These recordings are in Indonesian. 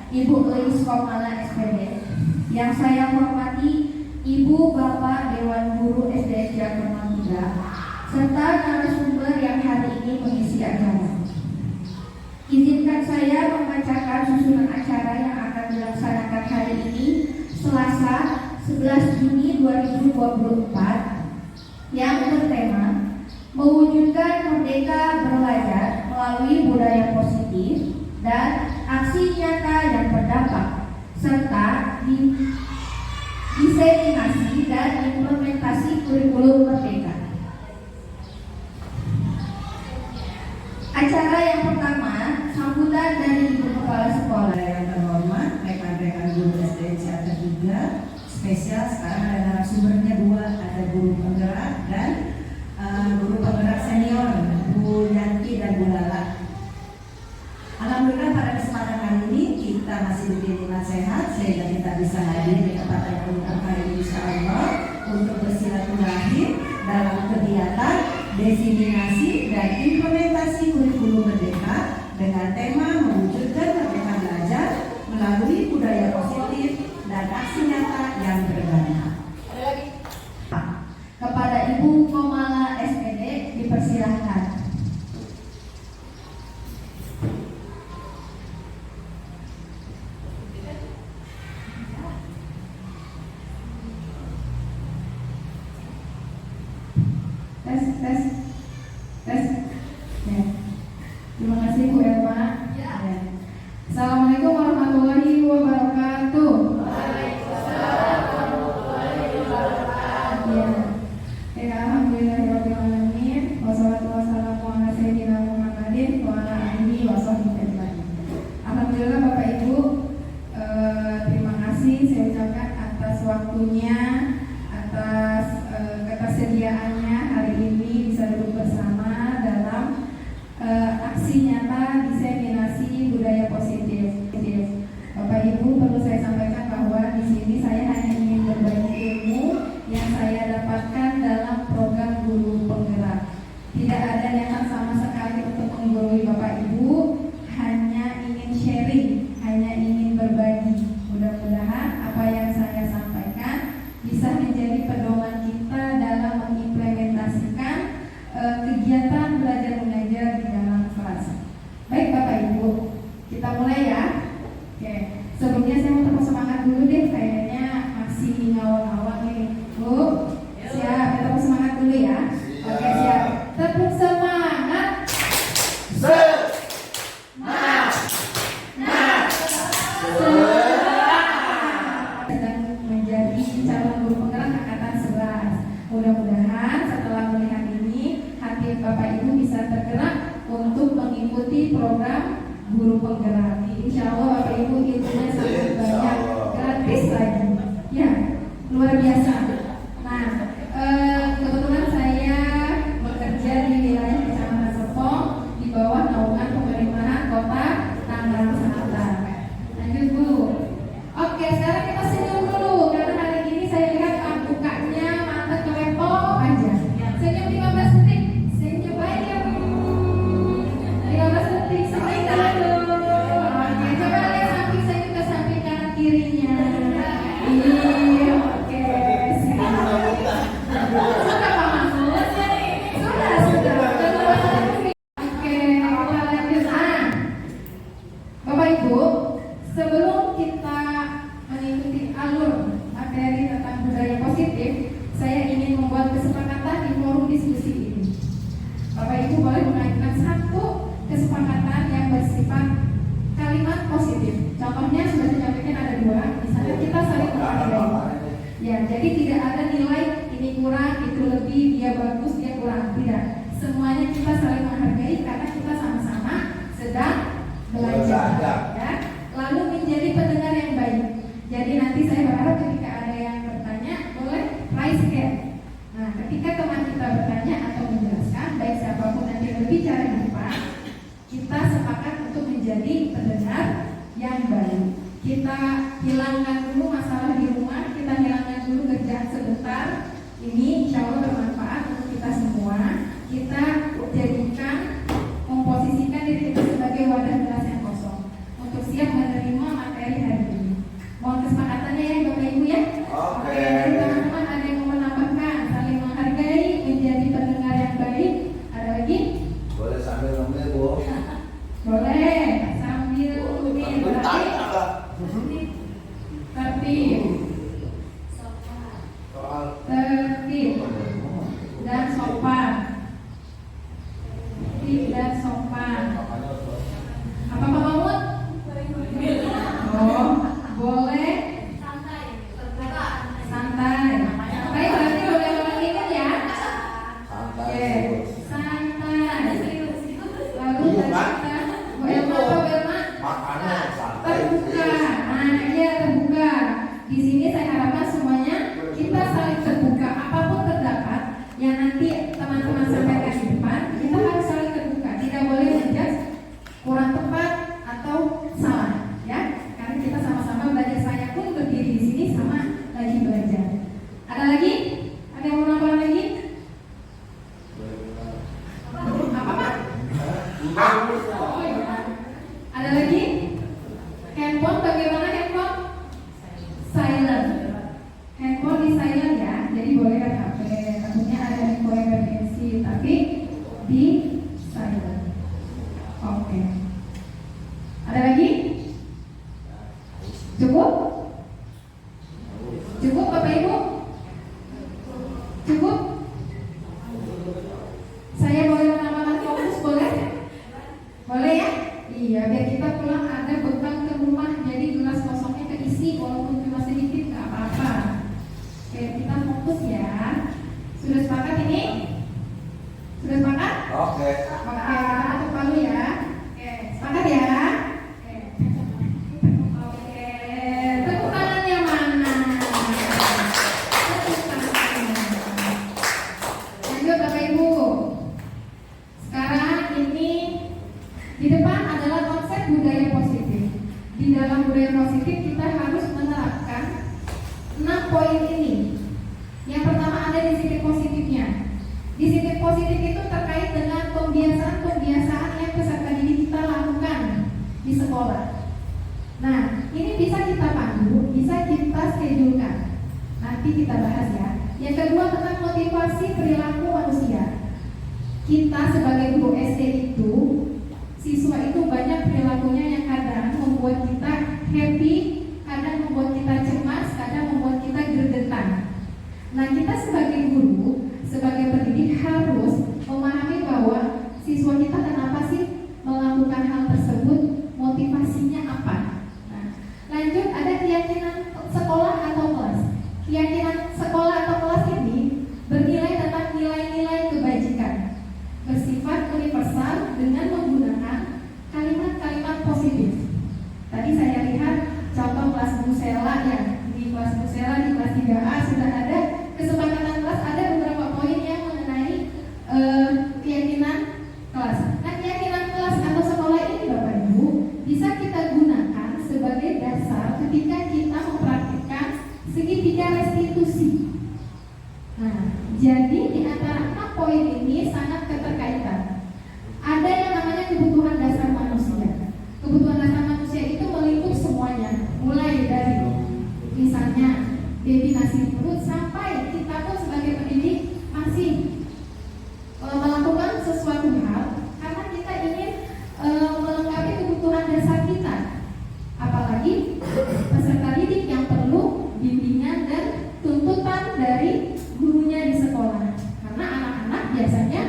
Ibu Elis Komala SPD. Yang saya hormati Ibu Bapak Dewan Guru SD Jakarta 3 serta narasumber yang hari ini mengisi acara. Izinkan saya membacakan susunan acara yang akan dilaksanakan hari ini Selasa 11 Juni 2024 yang bertema mewujudkan merdeka belajar melalui budaya positif dan aksi nyata yang berdampak serta diseminasi dan implementasi kurikulum merdeka. Acara yang pertama, sambutan dari Ibu Kepala Sekolah. Yang terhormat, rekan-rekan guru SD Jakarta 3, spesial sekarang ada narasumbernya 2, ada guru penggerak dan guru penggerak senior, Bu Yanti dan Bu Lala. Alhamdulillah pada kesempatan hari ini kita masih diberi nikmat sehat sehingga kita bisa hadir di tempat yang lengkap hari ini insyaallah untuk bersilaturahmi dalam kegiatan diseminasi dan implementasi kurikulum merdeka dengan tema mewujudkan merdeka belajar melalui budaya positif dan aksi nyata yang berdampak. Kepada Ibu Komala SPD dipersilahkan. Tes. Ya. Terima kasih Bu Elma. Ya. Assalamualaikum warahmatullahi wabarakatuh. Waalaikumsalam warahmatullahi wabarakatuh. Ya. Alhamdulillahirabbil alamin. Wassalatu wassalamu ala sayyidina Muhammadin wa ala alihi washabbihi ajmain. Alhamdulillah Bapak Ibu, terima kasih saya ucapkan atas waktunya, atas ketersediaannya hari ini bisa duduk bersama dalam aksi nyata diseminasi budaya positif. Bapak Ibu, perlu saya sampaikan bahwa di sini saya hanya ingin berbagi ilmu yang saya dapatkan dalam program guru penggerak. Tidak ada niatan sama sekali untuk menggurui Bapak Ibu, hanya ingin sharing, hanya ingin berbagi. Mudah-mudahan apa yang saya sampaikan bisa menjadi pedoman kita dalam mengimplementasikan kegiatan belajar mengajar di dalam kelas. Baik Bapak Ibu, kita mulai ya. Oke. Sebelumnya saya mau tepuk semangat dulu deh, kayaknya masih ngawal-ngawal nih. Bu, siap, kita tepuk semangat dulu ya. Oke, siap. Tepuk semangat. Sedang menjadi calon guru penggerak angkatan 11. Mudah-mudahan setelah melihat ini hati Bapak Ibu bisa tergerak untuk mengikuti program guru penggerak. Insya Allah Bapak Ibu ilmunya sangat banyak, gratis lagi. Ya, luar biasa. Nah, kebetulan saya bekerja di wilayah Kecamatan Serpong di bawah naungan pemerintahan Kota Tangerang Selatan. Lanjut Bu. Oke, sekarang kita senyum dulu karena hari ini saya lihat mukanya mata kelepok aja. Senyum 15 detik. Senyum baik ya Bu. 15 detik. Senyum dulu. Oke, coba lihat samping saya ke samping kanan kirinya. Iya, oke. Siap. Sudah Pak Mahfud? Sudah. Oke, kita lanjut. Bapak Ibu, sebelum kita mengikuti alur materi tentang budaya positif, saya ingin membuat kesepakatan di forum diskusi ini. Bapak Ibu boleh mengajukan satu kesepakatan yang bersifat kalimat positif. Contohnya sudah disampaikan ada 2, misalnya kita saling menghargai. Ya, jadi tidak ada nilai ini kurang, itu lebih, dia bagus, dia kurang. Tidak. Semuanya kita saling menghargai karena kita sama-sama sedang belajar. Ya. Lalu menjadi pendengar yang baik. Jadi nanti saya berharap ketika ada yang bertanya boleh raise hand. Nah, ketika teman kita bertanya atau menjelaskan, baik siapapun nanti berbicara di depan, kita sepakat untuk menjadi pendengar yang baik. Kita hilangkan dulu masalah di rumah, kita hilangkan dulu kerjaan sebentar. Ini insya Allah bermanfaat untuk kita semua. Kita jadikan, memposisikan diri kita sebagai wadah gelas yang kosong untuk siap menerima materi Boleh sambil tulis berarti tertib, tertib dan sopan, tertib dan sopan. Apa Pak Mahmud? Oh, boleh santai. Santai berarti boleh orang ingat ya. Oke, santai. Lalu kita Bu Elma apa Bu Elma? Terbuka. Nah, iya terbuka. Di sini saya harapkan semuanya kita saling terbuka. Apapun terdapat yang nanti teman-teman sampaikan di depan, kita harus saling terbuka. Tidak boleh menjudge kurang tepat atau salah, ya. Karena kita sama-sama belajar. Saya pun berdiri di sini sama lagi belajar. Ada lagi? Ada yang mau nambah lagi? Apa Pak? Oh, iya. Ada lagi? Handphone bagaimana handphone? Silent. Handphone di silent ya. Jadi boleh kan HP. Takutnya ada info emergency, tapi di silent. Oke. Ada lagi? Cukup? Cukup Bapak Ibu? Cukup? Saya boleh menambahkan fokus boleh? Boleh ya? Iya, biar kita pulang ada bekal ke rumah. Jadi gelas kosongnya keisi walaupun cuma sedikit nggak apa-apa. Oke, kita fokus ya. Sudah sepakat ini? Sudah sepakat? Oke. Oke, kita tutup palu ya. Oke, sepakat ya? Oke, tepuk tangannya mana? Tepuk tangannya. Lanjut Bapak Ibu. Sekarang ini di depan adalah konsep budaya positif. Di dalam budaya positif kita harus menerapkan 6 poin ini. Yang pertama ada disiplin positifnya. Disiplin positif itu terkait dengan pembiasaan-pembiasaan yang peserta didik kita lakukan di sekolah. Nah, ini bisa kita pandu, bisa kita schedule-kan. Nanti kita bahas ya. Yang kedua tentang motivasi perilaku manusia. Kita sebagai guru SD itu, siswa itu banyak perilakunya yang kadang membuat kita happy, kadang membuat kita cemas, kadang membuat kita gergetan. Nah, kita sebagai guru, sebagai pendidik harus memahami bahwa siswa kita kenapa sih melakukan hal tersebut, motivasinya apa. Nah, lanjut ada keyakinan sekolah atau kelas. Keyakinan sekolah atau kelas ini bernilai tentang nilai-nilai kebajikan, bersifat universal dengan menggunakan kalimat-kalimat positif. Tadi saya lihat contoh kelas Musela ya. Di kelas Musela di kelas 3A sudah ada kesepakatan kelas, ada beberapa poin yang mengenai keyakinan kelas. Nah, keyakinan kelas atau sekolah ini Bapak Ibu bisa kita gunakan sebagai dasar ketika kita mempraktikkan segitiga restitusi. Nah, jadi di antara 6 poin ini sangat keterkaitan. Ada yang namanya kebutuhan dasar manusia. Kebutuhan dasar manusia itu melingkup semuanya, mulai dari misalnya definisi perut sampai kita pun sebagai pendidik masih melakukan sesuatu hal karena kita ingin melengkapi kebutuhan dasar kita. Apalagi peserta didik yang perlu bimbingan dan tuntutan dari gurunya di sekolah. Karena anak-anak biasanya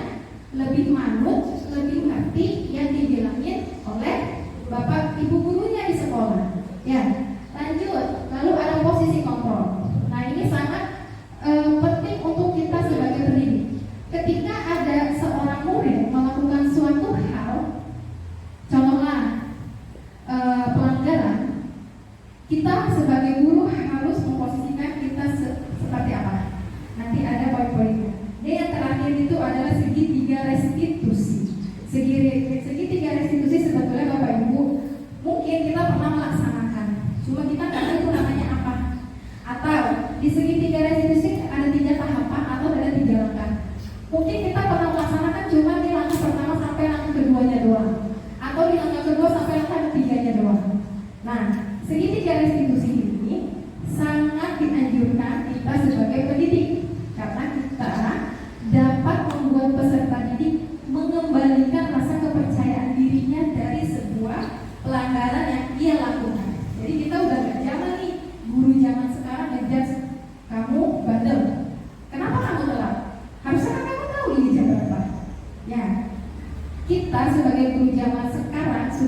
lebih manut, lebih ngerti yang dibilangin oleh bapak ibu gurunya di sekolah. Ya, lanjut. Lalu ada posisi kontrol. Nah, ini sangat penting untuk kita sebagai pendidik. Ketika ada seorang murid melakukan suatu hal, contohnya pelanggaran, kita sebagai guru harus memposisikan kita seperti apa. Nanti ada poin-poinnya. Dan yang terakhir itu adalah segitiga restitusi. Segitiga restitusi sebetulnya Bapak Ibu mungkin kita pernah melaksanakan, cuma kita nggak tahu itu namanya apa. Atau di segitiga restitusi ada 3 tahapan atau ada 3 langkah. Mungkin kita pernah melaksanakan cuma di langkah pertama sampai langkah keduanya doang, atau di langkah kedua sampai langkah ketiganya doang. Nah, segitiga restitusi ini sangat dianjurkan kita sebagai pendidik karena kita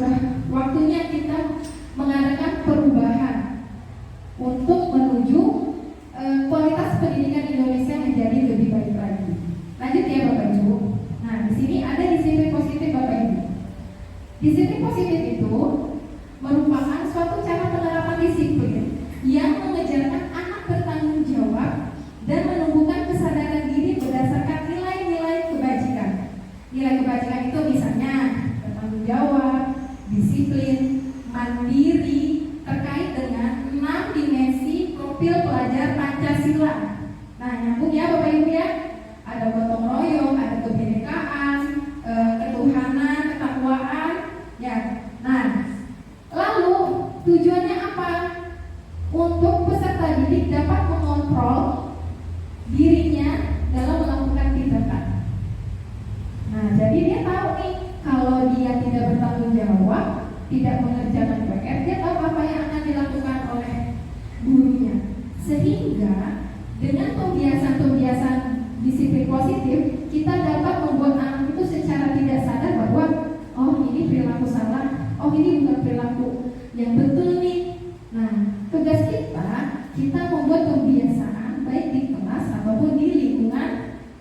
sudah waktunya kita mengadakan perubahan untuk menuju kualitas pendidikan Indonesia menjadi lebih baik lagi. Lanjut ya Bapak Ibu. Nah, di sini ada disiplin positif Bapak Ibu. Disiplin positif itu merupakan suatu cara penerapan disiplin yang mengajarkan anak bertanggung jawab dan menumbuhkan kesadaran diri berdasarkan nilai-nilai kebajikan. Nilai kebajikan itu misalnya bertanggung jawab, disiplin, mandiri, terkait dengan 6 dimensi profil pelajar Pancasila. Nah, nyambung ya Bapak Ibu ya. Ada gotong royong, ada kebinekaan, ketuhanan, ketakwaan, ya. Nah, lalu tujuannya apa? Untuk peserta didik dapat mengontrol dirinya dalam melakukan tindakan. Nah, jadi dia tahu nih kalau dia tidak bertanggung jawab, tidak mengerjakan PR, dia tahu apa yang akan dilakukan oleh gurunya. Sehingga dengan pembiasan-pembiasan disiplin positif, kita dapat membuat anak itu secara tidak sadar bahwa oh ini perilaku salah, oh ini bukan perilaku yang betul nih. Nah, tugas kita membuat kebiasaan baik di kelas ataupun di lingkungan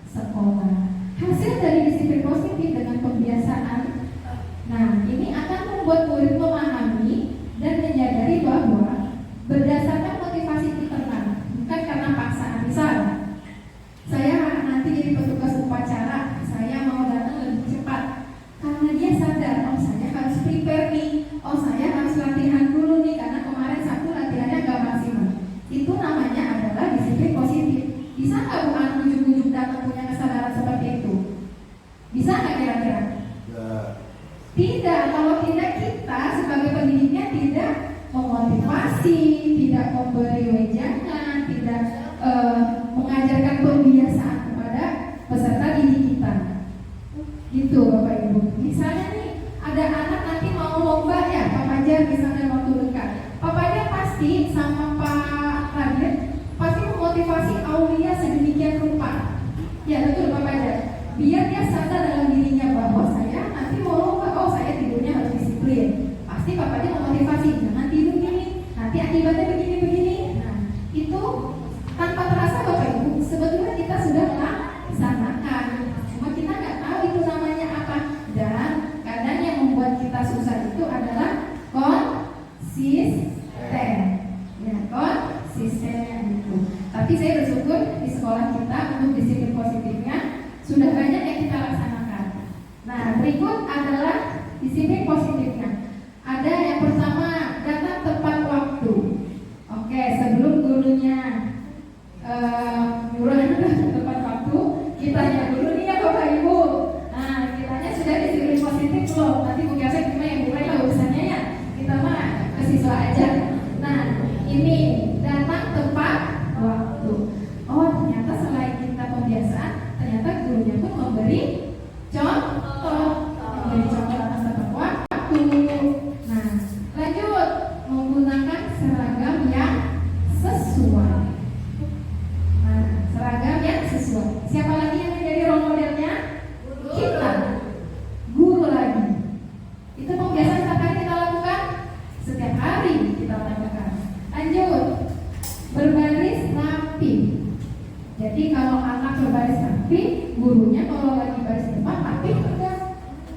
sekolah. Hasil dari disiplin positif dengan pembiasaan, nah ini akan membuat murid memahami dan menyadari bahwa berdasarkan motivasi internal, bukan karena paksaan. Misal, saya nanti jadi petugas upacara, saya mau datang lebih cepat karena dia sadar, oh saya harus prepare nih, oh saya harus latihan dulu nih karena kemarin Sabtu latihannya gak maksimal. Itu namanya adalah disiplin positif. Bisa nggak Bu An ujuk-ujuk datang punya kesadaran seperti itu? Bisa nggak kira-kira? Tidak. Kalau tidak, kita sebagai pendidiknya tidak memotivasi, tidak memberi wejangan, tidak mengajarkan pembiasaan kepada peserta didik kita. Gitu Bapak Ibu. Misalnya nih, ada anak nanti mau lomba ya, Pak Fajar misalnya waktu dekat. Pak Fajar pasti sama Pak Radit pasti memotivasi Aulia sedemikian rupa. Ya betul Pak Fajar. Biar dia sadar dalam dirinya bahwa saya nanti mau lomba, oh saya tidurnya harus disiplin. Pasti Pak Fajar memotivasi, jangan tidur gini, nanti akibatnya begini-begini. Nah, itu tanpa terasa Bapak Ibu, sebetulnya kita sudah melaksanakan. Cuma kita nggak tahu itu namanya apa. Dan kadang yang membuat kita susah itu adalah konsisten. Ya, konsisten itu. Tapi saya bersyukur di sekolah kita untuk disiplin positifnya sudah banyak yang kita laksanakan. Nah, berikut adalah disiplin positifnya. Ada yang pertama, datang tepat waktu. Oke, sebelum gurunya nyuruh tepat waktu, kitanya dulu nih ya Bapak Ibu. Nah, kitanya sudah disiplin positif belum? Nanti Bu Kiasek cuma yang mulai lah urusannya ya. Kita mah ke siswa aja. Nah, ini datang tepat waktu. Oh, ternyata selain kita pembiasaan, ternyata gurunya pun memberi contoh atas tepat waktu. Nah, lanjut menggunakan seragam yang sesuai. Nah, seragam yang sesuai. Siapa lagi yang menjadi role modelnya? Kita, guru lagi. Itu pembiasaan setiap hari kita lakukan. Setiap hari kita lakukan. Lanjut, berbaris rapi. Jadi kalau anak berbaris rapi, gurunya kalau lagi baris depan rapi enggak.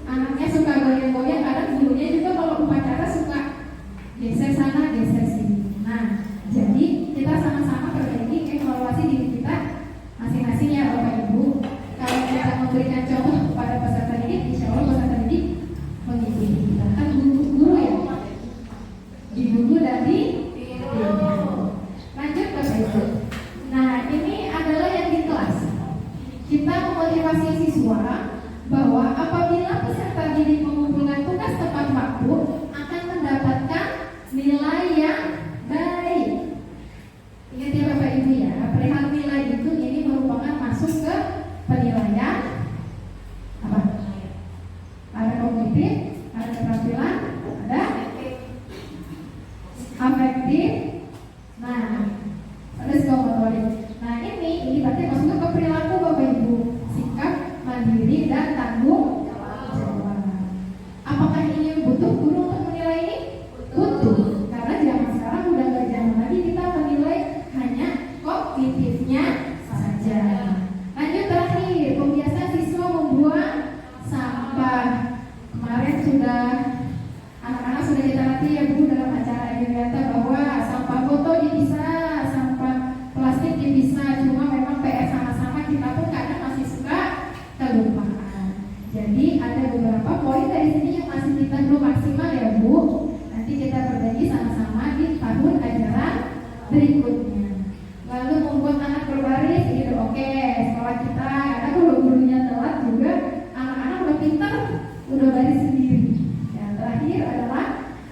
Anaknya suka goyang-goyang, kadang gurunya juga kalau upacara suka geser sana, geser sini. Nah, jadi kita sama-sama perbaiki evaluasi diri kita masing-masing ya Bapak Ibu. Kalau kita memberikan contoh kepada peserta didik, insya Allah peserta didik mengikuti kita. Kan guru ya, di guru dan di lanjut Bapak Ibu. Nah, ini adalah yang di kelas. Kita memotivasi siswa bahwa apabila peserta didik mengumpulkan tugas tepat waktu akan mendapatkan nilai yang baik. Ingat ya Bapak Ibu ya, perihal nilai itu ini merupakan masuk ke penilaian apa? Ada kognitif, ada keterampilan, ada afektif. Nah, ada psikomotorik. Nah, ini berarti masuk ke perilaku Bapak Ibu, sikap mandiri dan tanggung jawab. Apakah ini butuh guru ternyata bahwa sampah botol dipisah, sampah plastik dipisah, cuma memang PR sama-sama kita pun kadang masih suka kelupaan. Jadi ada beberapa poin dari sini yang masih kita belum maksimal ya Bu. Nanti kita berbagi sama-sama di tahun ajaran berikutnya. Lalu membuat anak berbaris itu oke. Sekolah kita karena kalau gurunya telat juga anak-anak udah pintar, udah baris sendiri. Yang terakhir adalah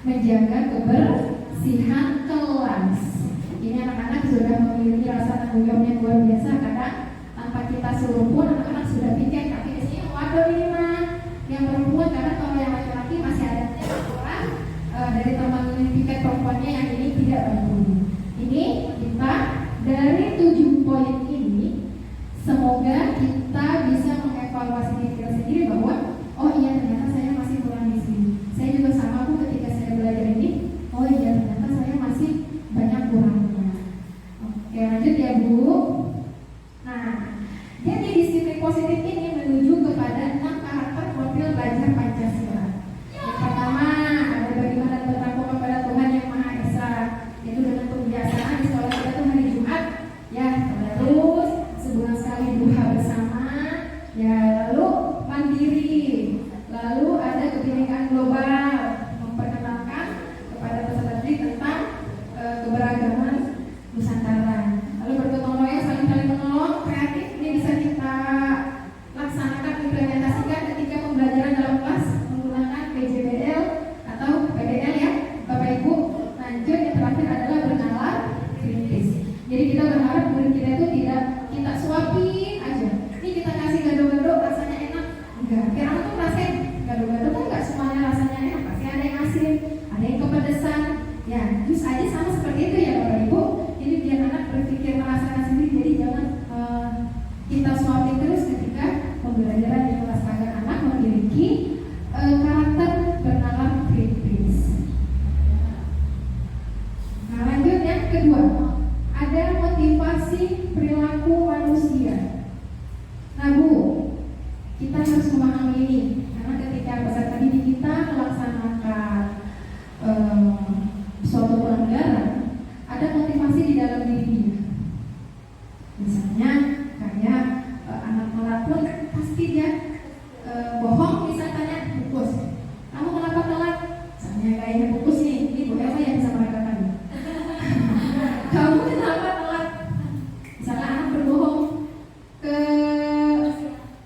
menjaga kebersihan kelas. Ini anak-anak sudah memiliki rasa tanggung jawab yang luar biasa. Kadang tanpa kita suruh pun anak-anak sudah pikir kaki di sini waduh ini mah yang perempuan, karena kalau yang laki-laki masih ada orang dari teman piket perempuannya yang ini tidak bantu. Ini kita dari 7 poin ini semoga kita bisa mengevaluasi diri kita sendiri bahwa oh iya ternyata saya masih kurang di sini. Saya juga sama Bu ketika saya belajar ini. Oh iya ternyata saya masih banyak kurangnya. Oke lanjut ya Bu. Nah jadi disiplin positif ini menuju kepada 6 karakter profil belajar Pancasila. Yang pertama ada beriman dan bertakwa kepada Tuhan Yang Maha Esa. Itu dengan kebiasaan di sekolah kita tuh hari Jumat ya, terus sebulan sekali duha bersama ya, lalu mandiri, lalu ada kebinekaan global, memperkenalkan kepada peserta didik tentang keberagaman Nusantara, lalu bergotong royong, saling menolong, kreatif. Ini bisa kita laksanakan, implementasikan ketika pembelajaran dalam kelas menggunakan PJBL atau PDL ya Bapak Ibu. Lanjut yang terakhir adalah bernalar kritis. Jadi kita berharap murid kita itu tidak kita suapin aja. Ini kita kasih gado-gado rasanya enak. Enggak, kira tuh rasain gado-gado tuh enggak semuanya rasanya enak. Pasti ada yang asin, ada yang kepedesan. Ya, jus aja sama seperti itu ya Bapak Ibu. Ini biar anak berpikir merasakan sendiri. Jadi jangan kita suapin terus ketika pembelajaran di kelas agar anak memiliki karakter bernalar kritis. Nah lanjut yang kedua, ada motivasi perilaku manusia. Nah Bu, kita harus memahami ini karena ketika peserta didik kita melaksanakan suatu pelanggaran, ada motivasi di dalam diri dia. Misalnya kayak anak melapor pasti dia bohong, misalnya pupus. Kamu kenapa telat? Misalnya kayaknya pupus nih, ini Bu Elma yang bisa merekakan. Kamu kenapa telat? Misalnya anak berbohong ke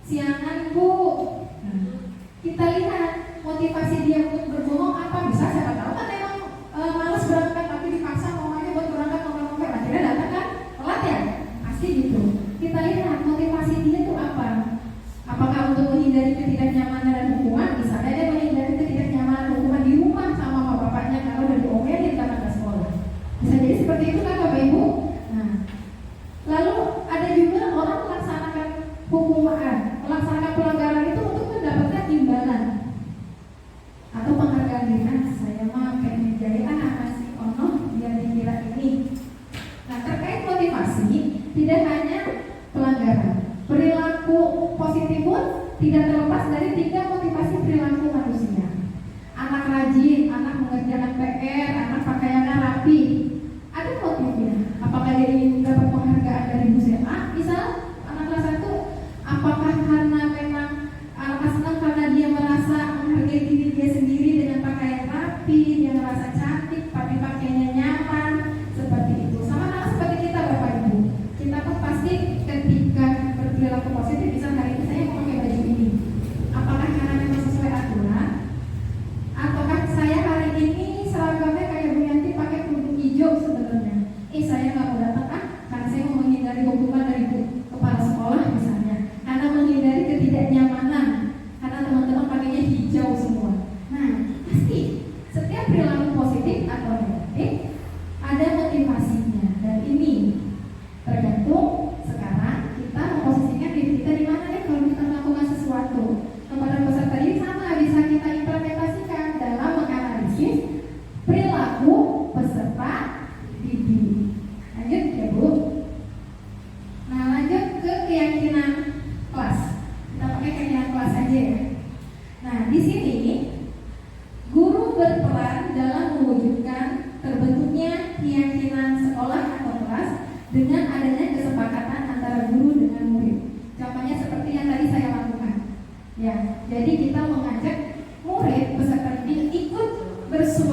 siangan Bu. Kita lihat motivasi dia untuk berbohong apa. Bisa siapa tahu kan emang malas berangkat tapi dipaksa mamanya buat berangkat ngomel-ngomel, akhirnya datang kan telat ya, pasti gitu. Kita lihat motivasi dia tuh apa. Apakah untuk menghindari ketidaknyamanan dan hukuman? Misalnya dia menghindari ketidaknyamanan hukuman di rumah sama mama bapaknya kalau udah diomelin karena ke sekolah. Bisa jadi seperti itu kan Bapak Ibu. Nah, lalu ada juga orang melaksanakan hukuman, melaksanakan pelanggaran itu untuk mendapatkan imbalan atau penghargaan diri. Saya mah pengen jadi masih ono biar dikira ini. Nah terkait motivasi tidak hanya pelanggaran, perilaku positif pun tidak terlepas dari 3 motivasi perilaku manusia. Anak rajin, anak mengerjakan PR, anak pakaiannya rapi, ada motifnya. Apakah dia ingin dapat penghargaan dari Bu SMA? Misal anak kelas 1, apakah karena memang anak senang karena dia merasa menghargai diri dia sendiri dengan pakaian rapi, dia merasa cantik, pakai pakaiannya nyaman, seperti itu. Sama seperti kita Bapak Ibu. Kita pun pasti ketika berperilaku positif, misal hari ini saya mau pakai baju ini. Apakah karena memang sesuai aturan? Ataukah saya hari ini seragamnya kayak Bu Yanti pakai kerudung hijau sebenarnya? Saya nggak mau datang karena saya mau menghindari hukuman dari kepala sekolah misalnya. Karena menghindari ketidaknyamanan. Karena teman-teman pakainya hijau semua. Nah, pasti setiap perilaku positif atau negatif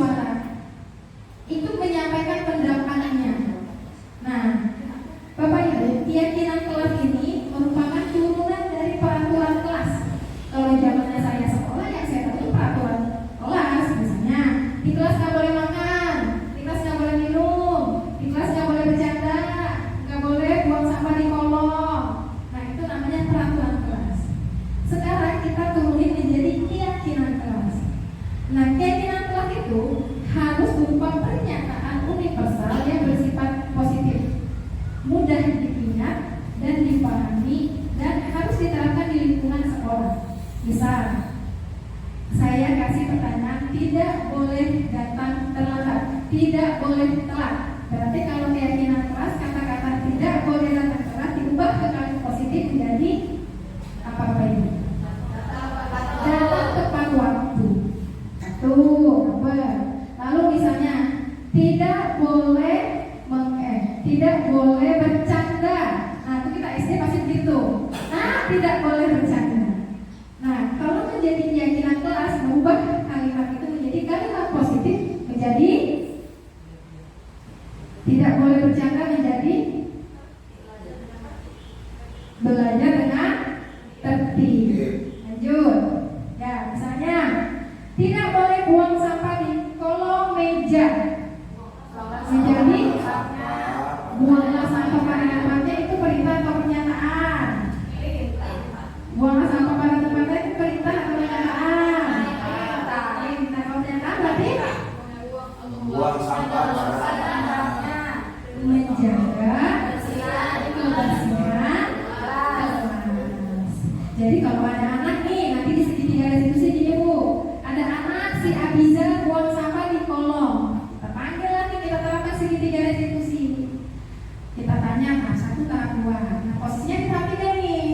bersuara, ikut menyampaikan pendapatnya. Nah, Bapak Ibu, keyakinan kelas ini merupakan turunan dari peraturan kelas. Kalau zamannya saya sekolah, yang saya tahu peraturan kelas, misalnya di kelas nggak boleh makan, di kelas nggak boleh minum, di kelas nggak boleh bercanda, nggak boleh buang sampah di kolong. Nah, itu namanya peraturan kelas. Sekarang kita turunin menjadi keyakinan kelas. Nah, keyakinan kelas itu harus berupa pernyataan universal yang bersifat positif, mudah diingat dan dipahami, dan harus diterapkan di lingkungan sekolah. Misal, saya kasih pertanyaan, tidak boleh datang terlambat, tidak boleh telat. Berarti kalau keyakinan kelas, kata-kata tidak boleh datang telat diubah ke kalimat positif menjadi apa ini? Datang tepat waktu. Tuh, lalu misalnya tidak boleh bercanda. Nah, itu kita SD pasti begitu. Nah, tidak boleh bercanda. Nah, kalau menjadi keyakinan kelas, mengubah kalimat itu menjadi kalimat positif, menjadi tidak boleh bercanda menjadi belajar dengan tertib. Lanjut. Ya, misalnya tidak boleh buang sampah di kolong meja. Menjadi buanglah sampah pada tempatnya, itu perintah atau pernyataan? Buanglah sampah pada tempatnya itu perintah atau pernyataan? Perintah atau pernyataan berarti buang sampah pada tempatnya, menjaga kebersihan kelas. Jadi kalau ada anak nih, nanti di segitiga restitusi gini Bu, ada anak si Abiza buang sampah di kolong. Kita panggil lagi, kita terapkan segitiga restitusi. Kita tanya tahap 1, tahap 2. Nah, posisinya diperhatikan nih.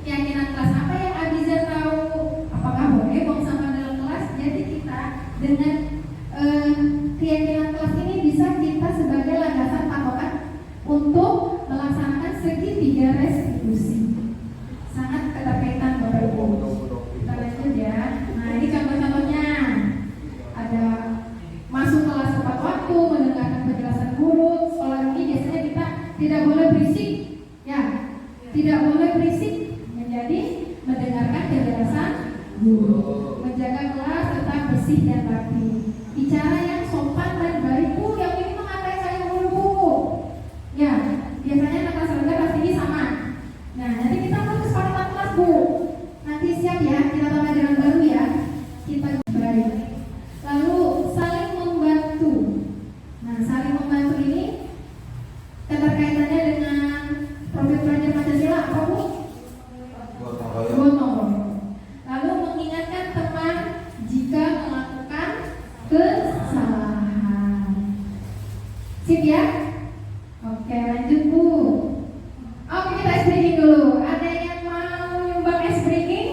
Keyakinan kelas apa yang Abiza tahu? Apakah boleh buang sampah dalam kelas? Jadi kita dengan keyakinan kelas ini bisa kita sebagai landasan patokan untuk melaksanakan segitiga restitusi. Sangat keterkaitan Bapak Ibu. Kita lanjut ya. Nah, ini contoh-contohnya. Ada masuk kelas tepat waktu, mendengarkan penjelasan guru. Sekolah ini biasanya kita tidak boleh berisik. Ya, tidak boleh berisik, menjadi mendengarkan penjelasan guru. Menjaga kelas tetap bersih dan rapi. Bicara yang sopan dan baik. Bu, yang ini tuh ngapain saya guru? Ya, biasanya anak kelas rendah kelas tinggi sama. Nah, nanti kita mau kesepakatan kelas Bu. Nanti siap ya, kita tambah jalan baru ya. Kita baik. Lalu saling membantu. Nah, saling membantu ini keterkaitannya dengan profil pelajar Pancasila apa Bu? Gotong royong. Lalu mengingatkan teman jika melakukan kesalahan. Sip ya? Oke, lanjut Bu. Oke, kita ice breaking dulu. Ada yang mau nyumbang ice breaking?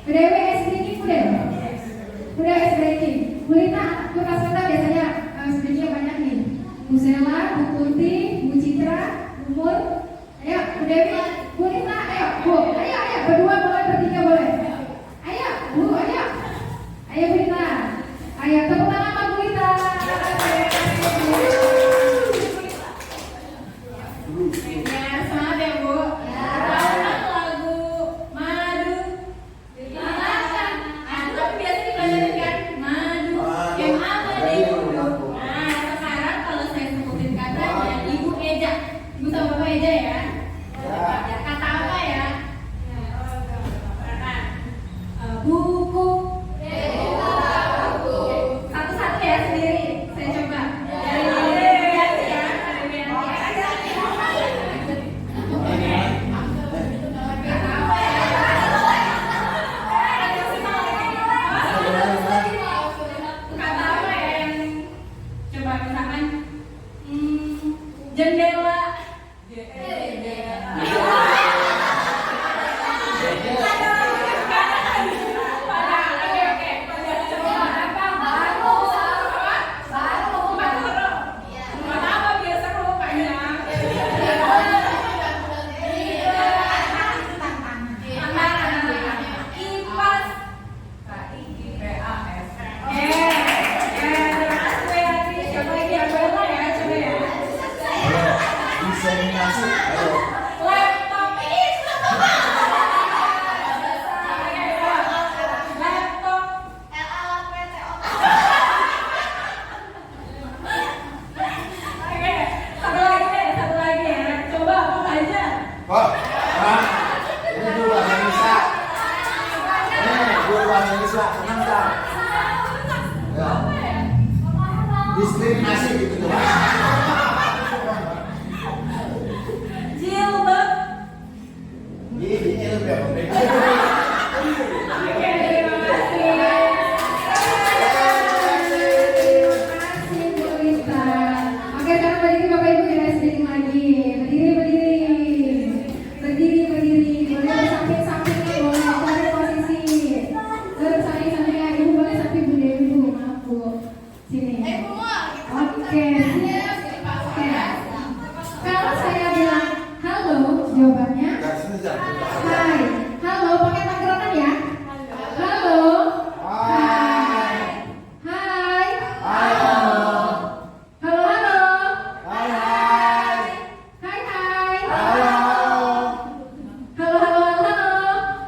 Bu Dewi ice breaking, Bu Dewi? Udah ice breaking. Bu Lita, Bu Kaseta biasanya ice breakingnya banyak nih. Bu Sela, Bu Putih, Bu Citra, Bu Mur. Ayo, Bu Dewi, Bu Lita, ayo Bu. Ayo, berdua boleh, bertiga boleh. Ayo, Bu, ayo. Ayo Bu Lita. Ayo, tepuk tangan sama Bu Lita. Ya, semangat ya Bu. Ya. diskriminasi gitu tuh. Jilbab. Ini jilbab. Jawabannya hai. Halo, pakai panggilan ya. Halo. Hai. Hai. Halo. Halo, halo. Hai hai. Hai, hai. Halo. Halo, halo, halo.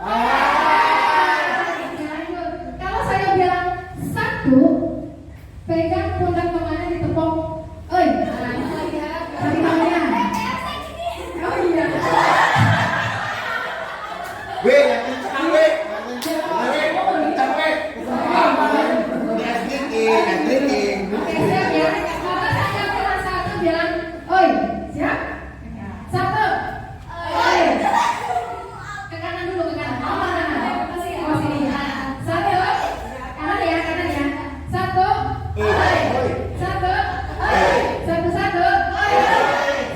Hai. Lanjut. Kalau saya bilang satu, pegang pundak temannya ditepok. Oi. Tadi namanya. Oh iya. Weh, yang kencang weh. Kencang weh. Yang Oke, siap ya. Kalau saya bilang satu, bilang oi. Siap? Satu. Oi. Ke kanan dulu, ke kanan. Oh, kanan. Oh, sini. Satu. Kanan ya, kanan ya. Satu. Oi. Satu. Oi. Satu, satu. Oi.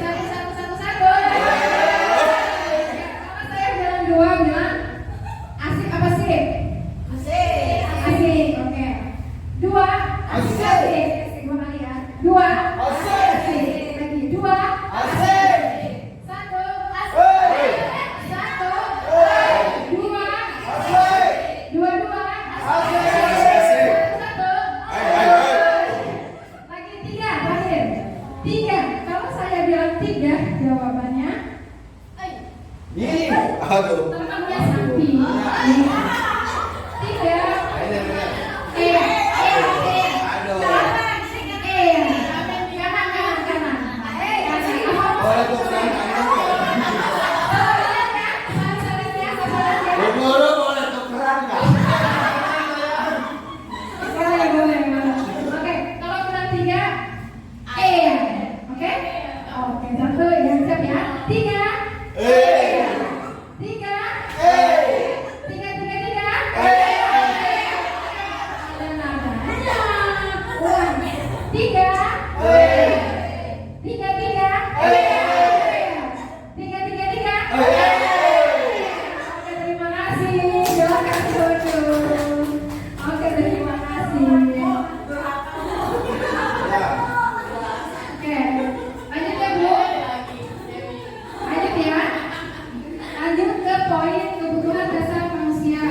Satu, satu, satu, satu. Kalau saya bilang dua, bilang asik apa sih? Asik, oke. Dua, Asik. asik. Dua kali ya. Dua, Asik. Lagi dua, Asik. satu, Hei. satu, Hei. dua, Asik. dua, Asik. satu, Hai. lagi tiga, terakhir. Tiga. Kalau saya bilang tiga, jawabannya Ih, aduh. temannya sapi. Tiga. Aduh. Kanan. Boleh tuh kan? Guru boleh tukeran nggak? Boleh. Oke, kalau bilang tiga, oke? Oke, satu, ya siap ya. Tiga. Tiga. Tiga. Ada nadanya. Ulang. Tiga. Tiga. Tiga. Oke, terima kasih. Silakan duduk. Oke, terima kasih. Ya. Oke, lanjut ya Bu. Lanjut ya. Lanjut ke poin kebutuhan dasar manusia.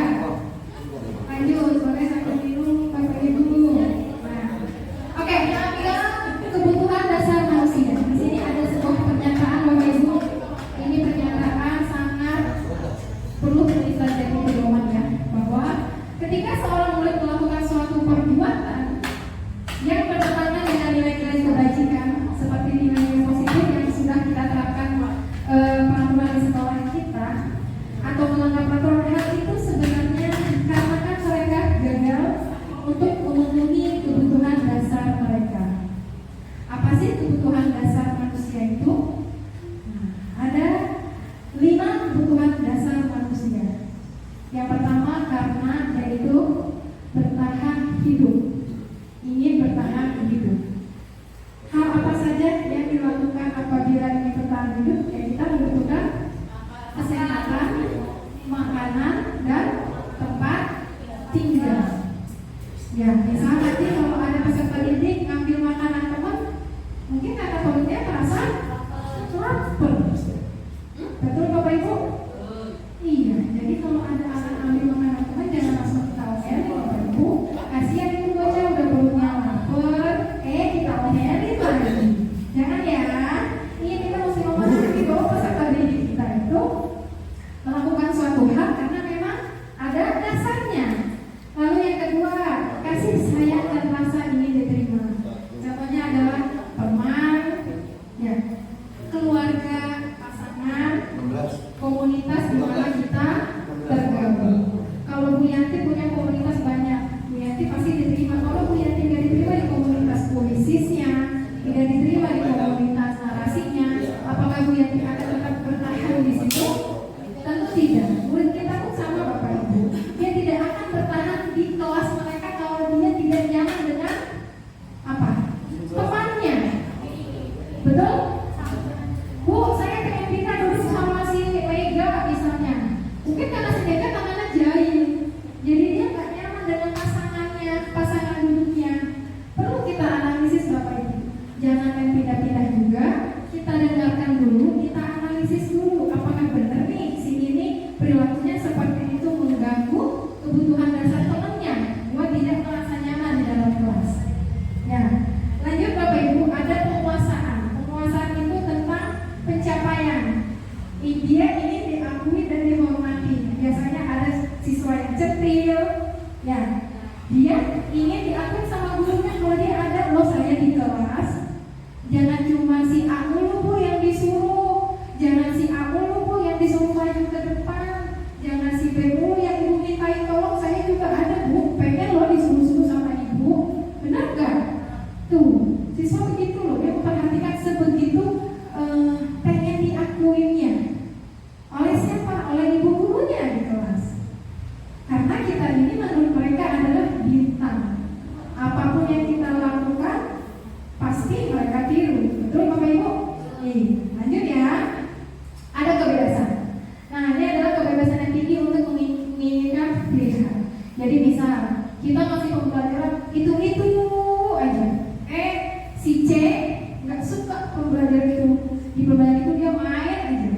Lanjut, boleh sambil minum, Bapak Ibu. Nah, oke, kebutuhan dasar manusia. Di sini ada sebuah pernyataan Bapak Ibu. Ini pernyataan sangat perlu kita jadi pedoman ya, bahwa ketika seorang murid melakukan suatu perbuatan yang bertentangan dengan nilai-nilai kebajikan seperti nilai positif yang sudah kita terapkan peraturan di sekolah kita, atau melanggar peraturan, hal itu sebenarnya karena kan mereka gagal untuk memenuhi kebutuhan dasar mereka. Betul? Bu, saya pengen pindah duduk sama si Mega misalnya. Mungkin karena si Mega tangannya jahil, jadi dia nggak nyaman dengan pasangan duduknya. Perlu kita analisis Bapak Ibu. Jangan main pindah-pindah juga. Kita dengarkan dulu, kita analisis dulu. Apakah benar nih si ini perilakunya seperti itu mengganggu kebutuhan dasar temannya, buat tidak merasa nyaman di dalam kelas. Ya, lanjut Bapak Ibu, ada penguasaan. Penguasaan itu tentang pencapaian. Dia ingin diakui dan dihormati. Biasanya ada siswa yang cetil, ya, dia ingin diakui sama gurunya kalau dia ada loh saya di kelas. Jangan cuma si A mulu Bu yang disuruh, jangan si A mulu Bu yang disuruh maju ke depan, jangan si B mulu yang ibu mintain tolong. Saya juga ada Bu, pengen loh disuruh-suruh sama ibu. Benar gak? Tuh, siswa begitu loh, dia memperhatikan sebegitu pengen diakuinya. Oleh siapa? Oleh ibu gurunya di kelas. Karena kita ini menurut mereka adalah bintang. Apapun yang kita lakukan pasti mereka tiru. Betul Bapak Ibu? Lanjut ya. Ada kebebasan. Nah, ini adalah kebebasan yang tinggi untuk menginginkan pilihan. Jadi misal kita masih pembelajaran itu aja. Si C nggak suka pembelajaran itu. Di pembelajaran itu dia main aja,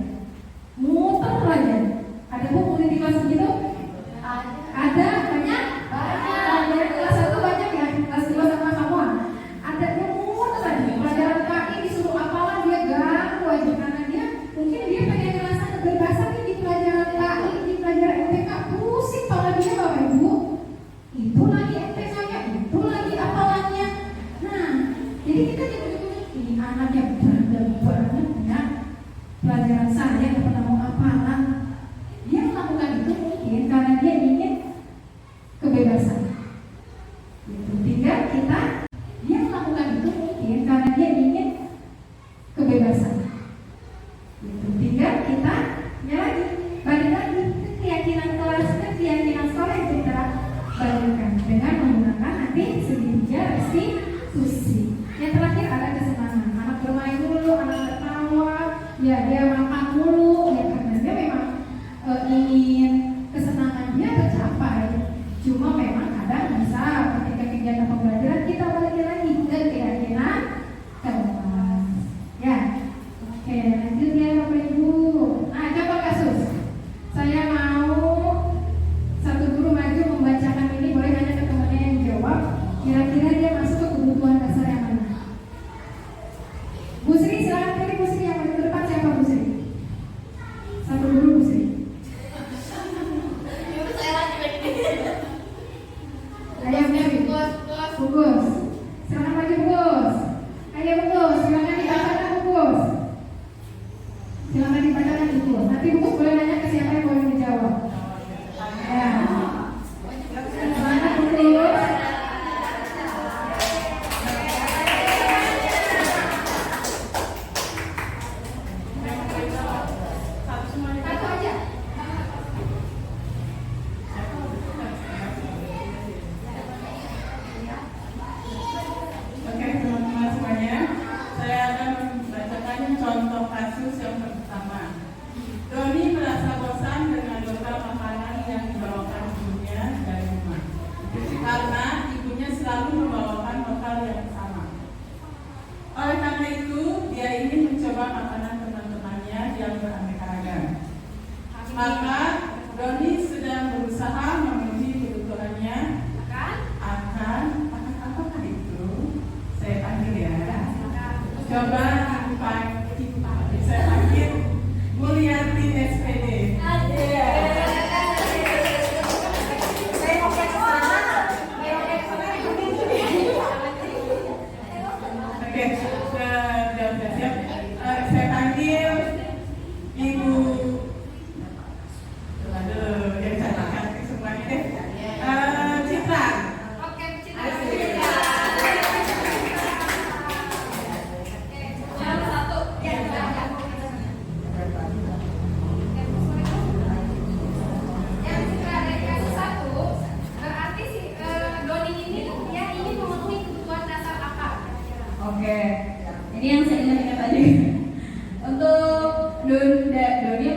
muter aja. Ada Bu murid di kelas begitu? Ada banyak. Dari kelas 1 banyak ya, kelas 2 sama semua. Ada yang muter aja. Pelajaran KI disuruh apalan dia ganggu aja karena dia mungkin dia pengen ngerasa kebebasan di pelajaran KI, di pelajaran MTK pusing kepala dia Bapak Ibu. Itu lagi MTK-nya, itu lagi apalannya. Nah, jadi kita ini anak yang bandel banget ya. Pelajaran saya nggak pernah mau hafalan. Dia melakukan itu mungkin karena dia ingin kebebasan. Tinggal kita, dia melakukan itu mungkin karena dia ingin kebebasan. Tinggal kita lagi balik lagi ke keyakinan kelas, ke keyakinan sekolah yang kita bagikan dengan menggunakan nanti segitiga restitusi. Yang terakhir ada kesenangan. Anak bermain dulu, anak tertawa, ya dia makan dulu, ya karena dia memang ingin kesenangan dia tercapai. Cuma memang kadang bisa ketika kegiatan pembelajaran kita balik lagi ke keyakinan kelas. Ya, oke lanjut ya Bapak Ibu. Nah coba kasus. Saya mau satu guru maju membacakan ini, boleh hanya ke temannya yang jawab. Kira-kira dia masuk ke kebutuhan dasar yang mana? Bu Sri, silakan pilih Bu Sri yang maju ke depan. Siapa Bu Sri? Satu dulu Bu Sri. Ayo Mary. Bungkus. Silakan maju Bungkus. Ayo Bungkus, silakan dibacakan Bungkus. Silakan dibacakan Bungkus. Nanti Bungkus boleh nanya ke siapa yang boleh dijawab. Ya. Silakan Bungkus. Satu aja. Oke teman-teman semuanya, saya akan membacakan contoh kasus yang pertama. Doni merasa bosan dengan bekal makanan yang dibawakan ibunya dari rumah karena ibunya selalu membawakan bekal yang sama. Oleh karena itu, dia ingin mencoba makanan teman-temannya yang beraneka ragam. Maka Doni sedang berusaha memenuhi kebutuhannya akan apakah itu? Saya panggil ya. Coba saya panggil Mulyati SPD. Oke, siap. Saya panggil Ibu. Aduh, yang saya makan semuanya deh. Citra. Oke, Ini yang saya ingat tadi. Untuk Doni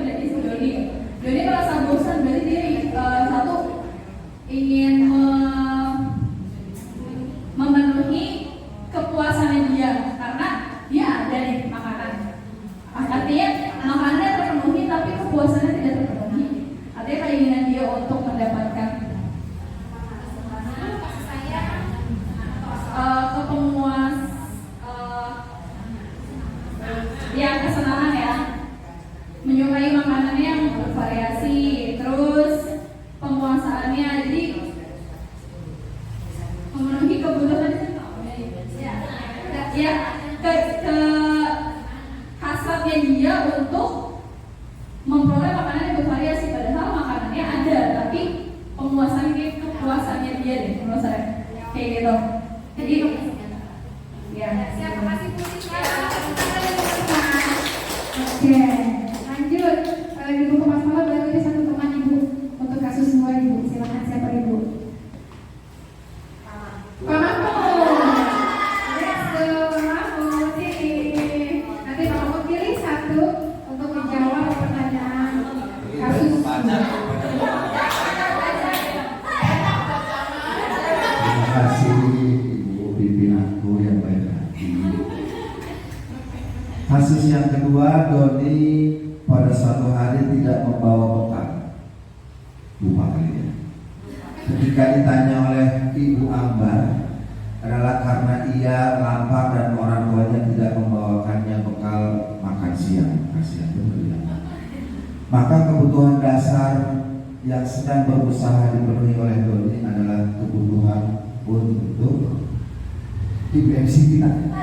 merasa bosan, berarti dia satu ingin memenuhi kepuasannya dia karena dia ada nih makanan. Artinya makanannya terpenuhi tapi kepuasannya tidak terpenuhi. Artinya keinginan dia untuk mendapatkan kepemuas ya kesenangan ya, menyukai makanannya yang bervariasi, terus pemuasaannya jadi memenuhi kebutuhan ya ke hasratnya dia untuk memperoleh makanan yang bervariasi, padahal makanannya ada tapi kepuasannya dia deh menurut saya kayak gitu. Jadi ya siapa kasih putusnya. Oke, lanjut. Kalau ibu ke masalah baru ada satu teman ibu untuk kasus semua ibu. Silakan siapa ibu? Pak Mahmud. Let's go, Mahmud. Sini. Nanti Pak Mahmud pilih satu untuk menjawab pertanyaan kasus. Terima kasih Ibu pimpin aku yang baik hati. Kasus yang kedua, Doni pada suatu hari tidak membawa bekal. Lupa kali ya. Ketika ditanya oleh Ibu Ambar adalah karena ia lapar dan orang tuanya tidak membawakannya bekal makan siang. Kasihan betul ya. Maka kebutuhan dasar yang sedang berusaha dipenuhi oleh Doni adalah kebutuhan untuk IPMC kita.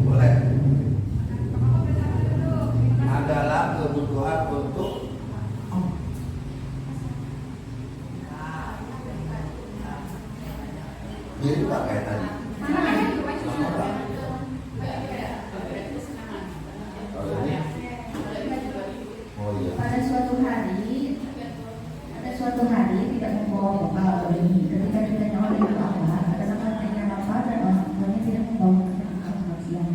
Boleh. Adalah kebutuhan untuk jadi pakai tadi. Pada suatu hari tidak membawa bekal Doni. Ketika ditanya oleh Ibu Ambar, adalah partainya lapar dan orang tuanya tidak membawa bekal makan siang.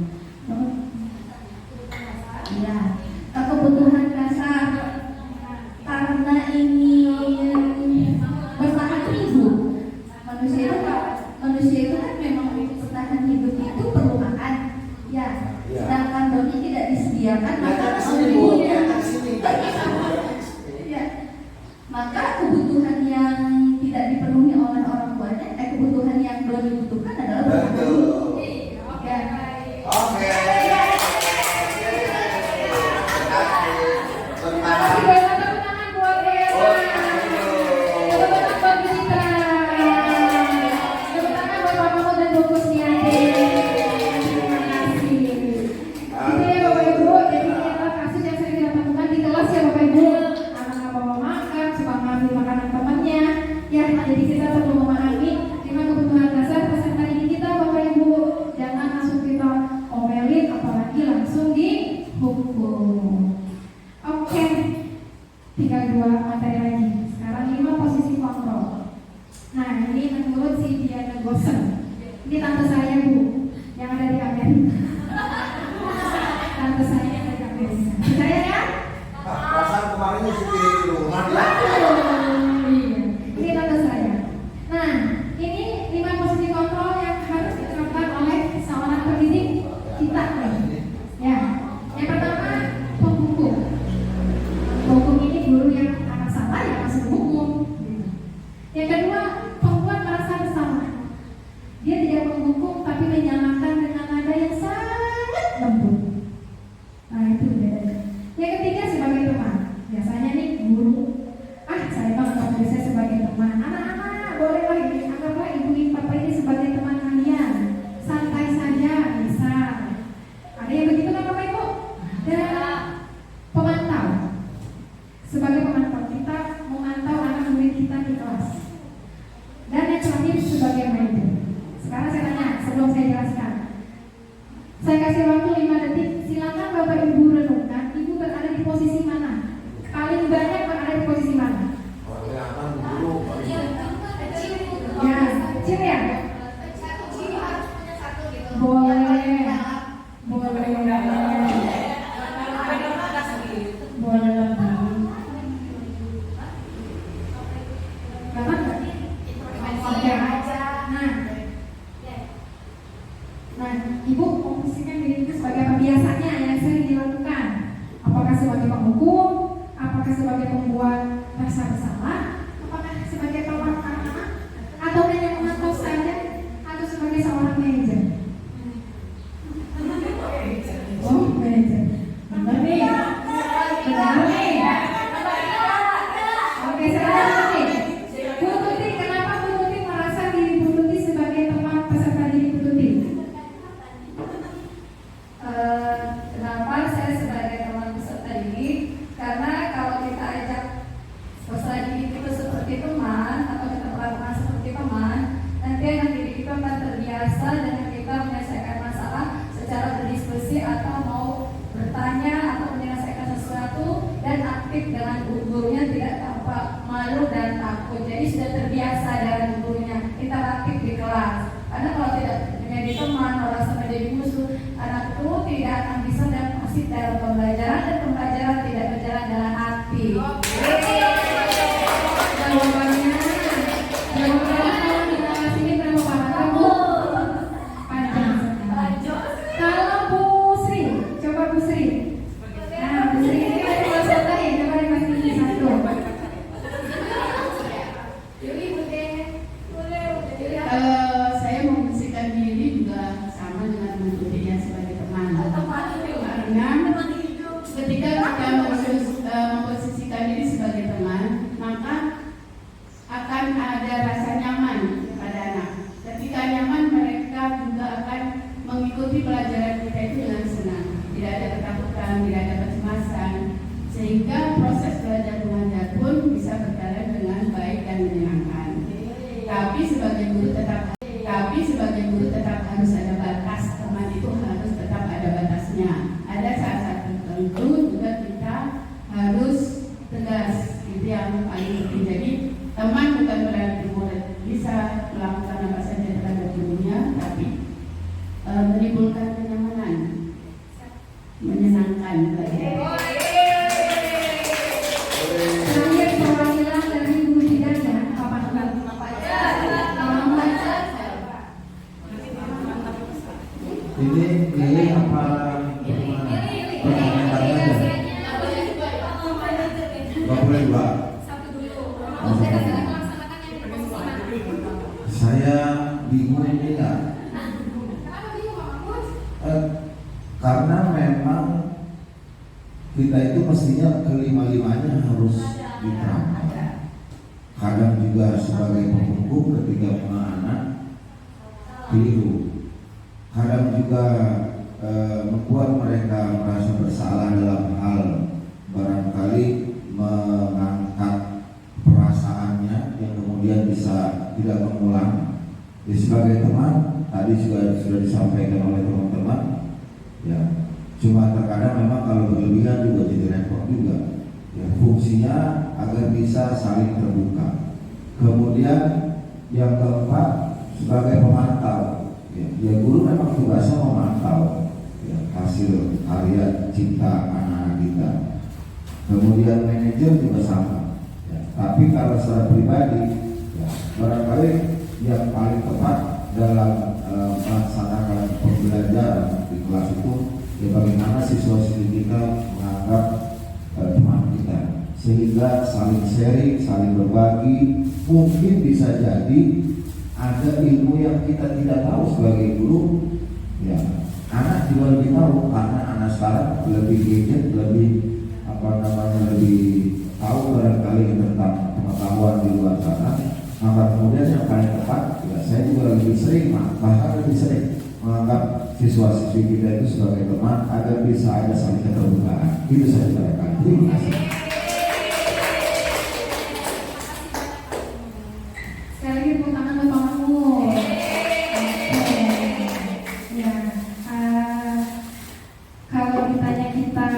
Iya, kebutuhan dasar karena ingin bertahan hidup. Manusia itu kan memang bertahan hidup itu perlu makan. Ya, sedangkan Doni tidak disediakan makanan oleh ibunya. Maka kebutuhan yang tidak dipenuhi oleh orang tuanya, kebutuhan yang Doni butuhkan adalah bertahan hidup. Oke. Kasih banyak tepuk tangan buat Ella. Tepuk tangan buat Citra. Tepuk tangan buat Pak Mahmud dan Bu Kusniati. Terima kasih. Itu ya Bapak Ibu, jadi ini adalah kasus yang sering kita temukan di kelas ya Bapak Ibu. Anak nggak mau makan, suka ngambil makanan temannya. Ya, jadi kita perlu memahami lima kebutuhan dasar peserta didik kita Bapak Ibu. takut. Jadi sudah terbiasa dengan gurunya, interaktif di kelas. Karena kalau tidak menjadi teman, merasa menjadi musuh, anak itu tidak akan bisa dan masih dalam pembelajaran, dan pembelajaran tidak berjalan dengan aktif. Jawabannya kalau di kelas ini berapa paragraf, Bu? Panjang. Kalau Bu Sri, coba Bu Sri. Nah, Bu Sri ini kan kelas satu ya, coba dikasih satu. Saya membersihkan diri juga sama dengan mengikutinya sebagai teman. Karena ketika kita memposisikan diri sebagai teman, maka akan ada rasa nyaman pada anak. Ketika nyaman, mereka juga akan mengikuti pelajaran kita itu dengan senang. Tidak ada ketakutan, tidak ada kecemasan, sehingga proses belajar mengajar pun bisa berjalan dengan baik dan menyenangkan. Tapi sebagai guru tetap harus ada batas. Teman itu harus tetap ada batasnya. Ada saat-saat tertentu juga kita harus tegas. Itu yang paling penting. Jadi teman bukan berarti murid bisa melakukan apa saja terhadap gurunya, tapi menimbulkan kenyamanan, menyenangkan belajar. Terakhir perwakilan dari guru bidangnya, apa Ini apa pertanyaan aja? Gak boleh dua. Saya bingung ini ya. Karena memang kita itu mestinya kelima-limanya harus diterapkan. Kadang juga sebagai penghukum ketika anak keliru. Kadang juga membuat mereka merasa bersalah dalam hal barangkali mengangkat perasaannya yang kemudian bisa tidak mengulang. Jadi sebagai teman tadi juga sudah disampaikan oleh teman-teman, ya cuma terkadang memang kalau berlebihan juga jadi repot juga. Ya, fungsinya agar bisa saling terbuka. Kemudian yang keempat sebagai pemantau. Ya, guru memang tugasnya memantau ya, hasil karya cipta anak-anak kita. Kemudian manajer juga sama. Ya, tapi kalau secara pribadi, ya, barangkali yang paling tepat dalam melaksanakan pembelajaran di kelas itu, ya bagaimana siswa-siswi kita menganggap teman kita, sehingga saling sharing, saling berbagi. Mungkin bisa jadi ada ilmu yang kita tidak tahu sebagai guru, ya anak juga lebih tahu karena anak sekarang lebih gadget, lebih lebih tahu barangkali tentang pengetahuan di luar sana. Maka kemudian yang paling tepat, ya saya juga lebih sering, bahkan lebih sering menganggap siswa-siswi kita itu sebagai teman agar bisa ada saling keterbukaan. Itu saya sampaikan. Terima kasih. Kalau ditanya kita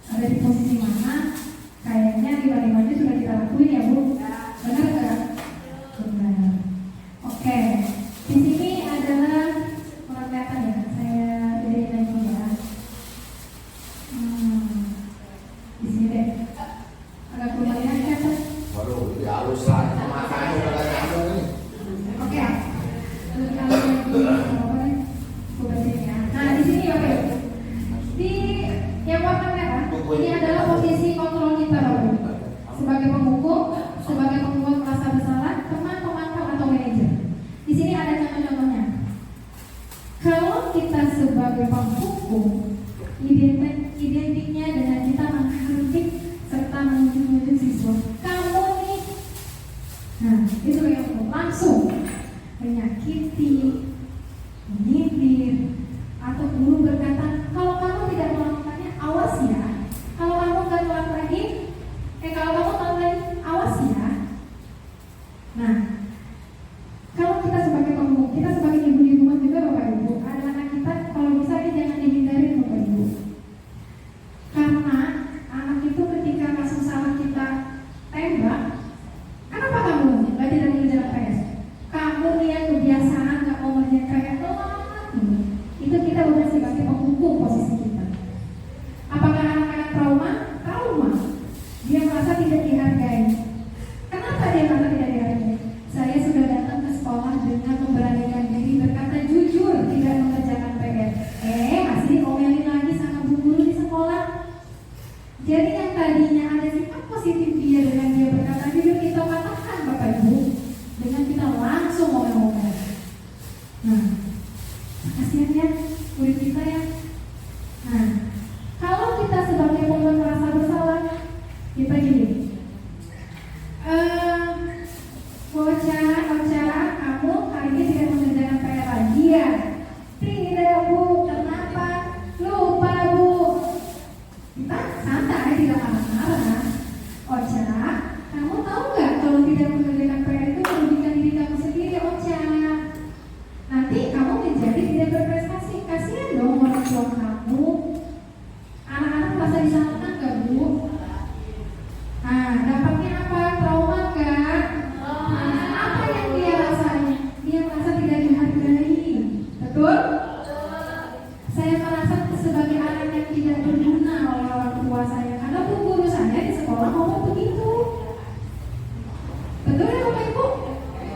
ada di posisi mana, kayaknya lima-limanya sudah kita lakuin ya Bu. Benar nggak? Benar. Oke. Di sini adalah kurang kelihatan ya. Saya beri lagi ya. Di sini deh. Agak kurang kelihatan. Waduh, ini halus lah. Matanya udah gak nyambung nih. Oke. Nah, di sini Bapak Ibu. Di yang warna merah ini adalah posisi kontrol kita Bapak Ibu. Sebagai penghukum, sebagai pembuat merasa bersalah, teman, pemantau atau manajer. Di sini ada contoh-contohnya. Kalau kita sebagai penghukum, identiknya dengan kita mengkritik serta menunjuk siswa. Kamu nih, nah itu yang langsung menyakiti, menyindir, atau guru berkata, kalau kamu tidak melakukannya, awas ya. Kalau kamu nggak melakukan lagi, kalau kamu tahu lagi, awas ya. Nah, kalau kita sebagai penghukum, kita sebagai ibu di rumah juga Bapak Ibu, ada anak kita, kalau bisa jangan dihindari Bapak Ibu. Karena anak itu ketika kasus salah kita tembak, itu kita bukan sebagai penghukum posisi kita. Apakah anak-anak trauma? Trauma. Dia merasa tidak dihargai. Kenapa dia merasa tidak dihargai? Saya sudah datang ke sekolah dengan memberanikan diri berkata jujur tidak mengerjakan PR. Masih diomelin lagi sama bu guru di sekolah. Jadi yang tadinya ada sifat positif dia dengan dia berkata jujur, kita katakan Bapak Ibu dengan kita langsung ngomel-ngomel. Nah, kasihan ya murid kita ya. Nah, kalau kita sebagai pembuat merasa bersalah, kita gini, Ocha, kamu hari ini tidak mengerjakan PR lagi ya? Tidak bu, kenapa? Lupa bu. Kita santai, tidak marah-marah. Ocha, kamu tahu nggak kalau tidak mengerjakan PR itu merugikan diri kamu sendiri, Ocha? Nanti kamu menjadi tidak berprestasi. Kasihan dong orang tua kamu. Anak-anak merasa disalahkan nggak bu? Nah, dampaknya apa? Trauma nggak? Apa yang dia rasain? Dia merasa tidak dihargai. Betul? Saya merasa sebagai anak yang tidak berguna oleh orang tua saya. Karena bu guru saya di sekolah ngomong begitu. Betul ya Bapak Ibu?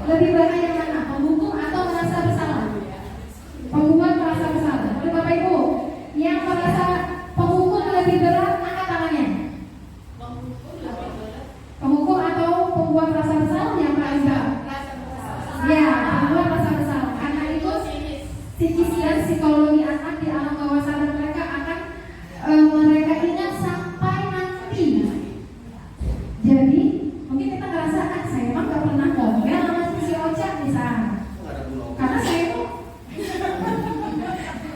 Lebih bahaya mana? Menghukum atau merasa bersalah? Penghukuman merasa bersalah. Oleh Bapak Ibu, yang merasa penghukum lebih berat, angkat tangannya. Penghukum atau pembuat merasa bersalah yang paling berat? Ya, pembuat merasa bersalah. Karena itu psikis dan psikologi anak di alam bawah sadar mereka akan mereka ingat sampai nanti. Jadi mungkin kita ngerasa saya emang gak pernah ngomel sama si Ocha misalnya. Karena saya itu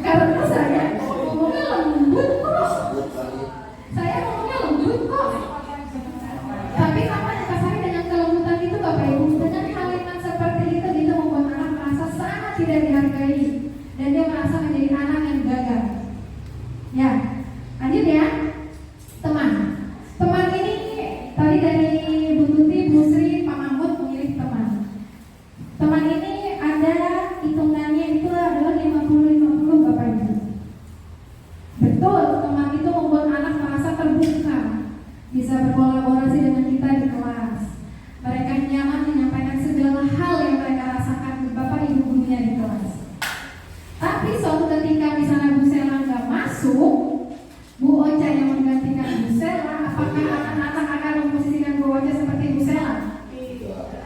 karena saya ngomongnya lembut kok. Saya ngomongnya lembut kok. Tapi apa yang kasar dengan kelembutan itu Bapak Ibu? Dengan kalimat seperti itu membuat anak merasa sangat tidak dihargai dan dia merasa menjadi anak yang gagal. Ya, lanjut ya. Teman ini tadi dari Bu Tuti, Bu Sri, Pak Mahmud memilih teman. Teman ini ada hitungannya itu adalah 50-50 Bapak Ibu. Betul, teman itu membuat anak merasa terbuka, bisa berkolaborasi dengan kita di kelas. Mereka nyaman menyampaikan segala hal yang mereka rasakan ke Bapak Ibu gurunya di kelas. Tapi suatu ketika misalnya Bu Sela nggak masuk, Bu Ocha yang menggantikan Bu Sela, apakah anak-anak akan memposisikan Bu Ocha seperti Bu Sela?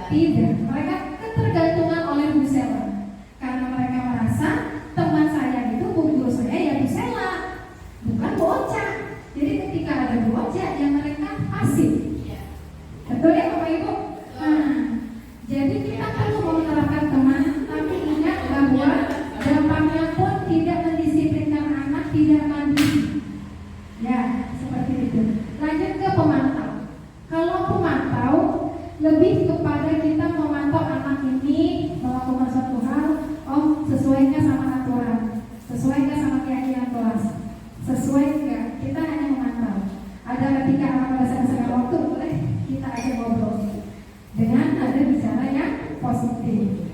Tidak. Mereka ketergantungan oleh Bu Sela karena mereka merasa teman saya itu Bu guru saya ya Bu Sela, bukan Bu Ocha. Jadi ketika ada Bu Ocha yang mereka pasif. Betul ya Bapak Ibu? Nah, jadi kita perlu menerapkan teman, tapi ingat bahwa dampaknya pun tidak mendisiplinkan anak, tidak mandiri. Ya, seperti itu. Lanjut ke pemantau. Kalau pemantau lebih kepada kita memantau anak ini melakukan suatu hal, sesuai nggak sama aturan, sesuai nggak sama keyakinan kelas, sesuai nggak. Kita hanya memantau. Ada ketika anak pada saat waktu boleh kita aja ngobrol dengan ada bicara yang positif.